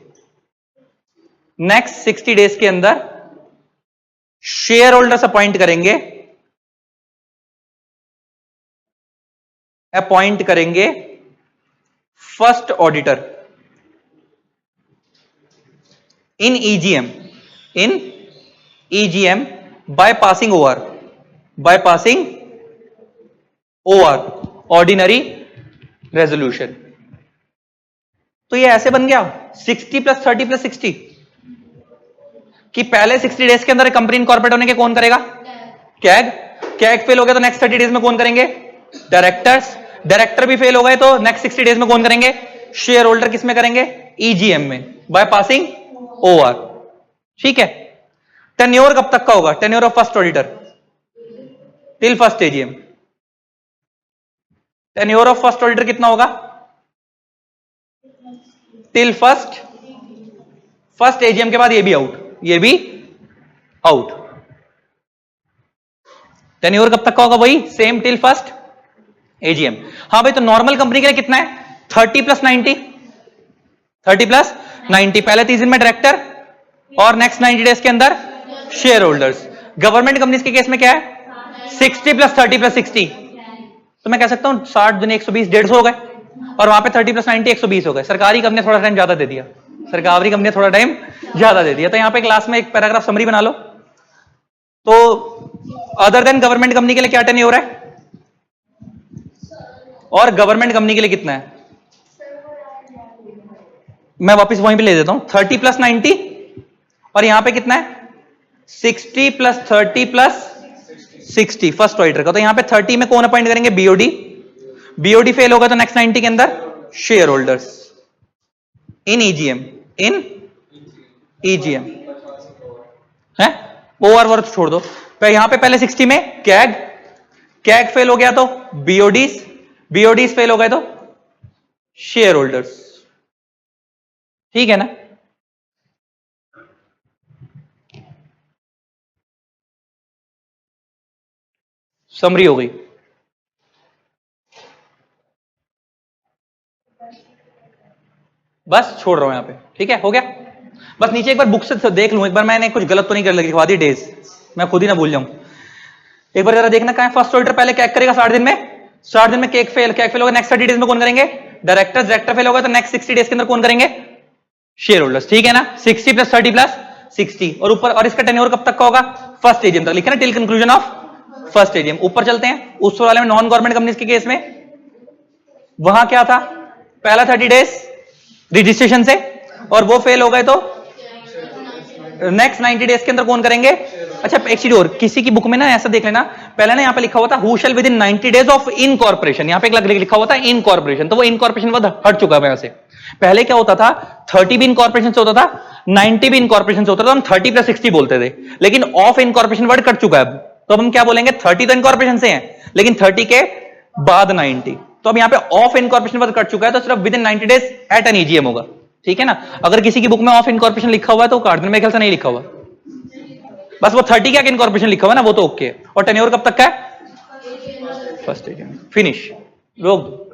next 60 days के अंदर शेयर होल्डर्स अपॉइंट करेंगे, अपॉइंट करेंगे first auditor in EGM, in EGM by passing OR, by passing OR, ordinary resolution. तो ये ऐसे बन गया 60 + 30 + 60 कि पहले 60 डेज के अंदर कंपनी इनकॉर्पोरेट होने के कौन करेगा, कैग। कैग फेल हो गया तो नेक्स्ट 30 डेज में कौन करेंगे, डायरेक्टर्स। डायरेक्टर भी फेल हो गए तो नेक्स्ट 60 डेज में कौन करेंगे, शेयर होल्डर। किस में करेंगे, ईजीएम में। By passing over. ठीक है, टेन्योर कब तक का होगा? Tenure of first auditor till first AGM. Tenure of first auditor कितना होगा? टिल फर्स्ट एजीएम के बाद ये भी आउट, ये भी आउट। टेन्योर कब तक का होगा? वही सेम टिल फर्स्ट एजीएम। हाँ भाई, तो नॉर्मल कंपनी के लिए कितना है? 30 + 90, 30 + 90। पहले 30 दिन में डायरेक्टर और नेक्स्ट 90 डेज के अंदर शेयर होल्डर्स। गवर्नमेंट कंपनीज के केस में क्या है? 60 + 30 + 60। तो मैं कह सकता हूं 60 दिन 120, 150 हो गए, और वहां पे 30 + 90 120 हो गए। सरकारी कंपनी थोड़ा टाइम ज्यादा दे दिया, सरकारी कंपनी थोड़ा टाइम ज्यादा दे दिया। तो यहां पे क्लास में एक पैराग्राफ समरी बना लो। तो अदर देन गवर्नमेंट कंपनी के लिए क्या टेन्योर है, और गवर्नमेंट कंपनी के लिए कितना है? मैं वापस वहीं पे ले देता हूं, 30 + 90, और यहां पे कितना है? 60 + 30 + 60 फर्स्ट ऑडिटर का। तो यहां पे 30 में कौन अपॉइंट करेंगे? बीओडी। बीओडी फेल होगा तो नेक्स्ट 90 के अंदर share holders in EGM, in EGM है। ओवर वर्थ छोड़ दो। तो यहां पे पहले 60 में कैग फेल हो गया तो बीओडीज फेल हो गए तो शेयर होल्डर्स। ठीक है ना? समरी हो गई। बस छोड़ रहा हूं यहां पे। ठीक है, हो गया। बस नीचे एक बार बुक से देख लूं, एक बार मैंने कुछ गलत तो नहीं कर लिखवा दी डेज, मैं खुद ही ना भूल जाऊं। एक बार जरा देखना कहां है फर्स्ट ऑडिटर। पहले कैग करेगा 60 दिन में, 60 दिन में कैग फेल होगा, नेक्स्ट 30 डेज में कौन करेंगे? डायरेक्टर फेल होगा तो नेक्स्ट 60 डेज के अंदर कौन करेंगे? Share holders. ठीक है ना? 60 + 30 + 60, और ऊपर, और इसका टेन्योर कब तक का होगा? फर्स्ट एजीएम तक लिखा ना, till conclusion of first AGM. ऊपर चलते हैं उस वाले में, नॉन गवर्नमेंट कंपनीज के केस में वहां क्या था? पहला 30 डेज रजिस्ट्रेशन से, और वो फेल हो गए तो नेक्स्ट 90 डेज के अंदर कौन करेंगे? अच्छा एक चीज और, किसी की बुक में ना ऐसा देख लेना, पहले ना यहां पे लिखा हुआ था who shell with in 90 days of incorporation, यहां पे एक लिखा हुआ था इनकॉर्पोरेशन, तो वो इनकॉर्पोरेशन वर्ड हट चुका है यहां से। पहले क्या होता था? 30 भी इनकॉर्पोरेशन से होता था, 90 भी इनकॉर्पोरेशन से होता था, हम 30 + 60 बोलते थे। लेकिन ऑफ इनकॉर्पोरेशन वर्ड कट चुका है अब, तो अब हम क्या बोलेंगे? 30 तो इनकॉर्पोरेशन से है, लेकिन 30 के बाद 90। तो अब यहां पे ऑफ इनकॉर्पोरेशन वर्ड कट चुका है, तो सिर्फ within 90 days at an EGM होगा। ठीक है ना? अगर किसी की बुक में ऑफ इनकॉर्पोरेशन लिखा हुआ है तो काट देना, मेरे ख्याल से नहीं लिखा हुआ, बस वो 30 क्या इनकॉर्पोरेशन लिखा हुआ है ना, वो तो ओके है। और टेन्योर कब तक का है? First AGM. फिनिश, रोक दो।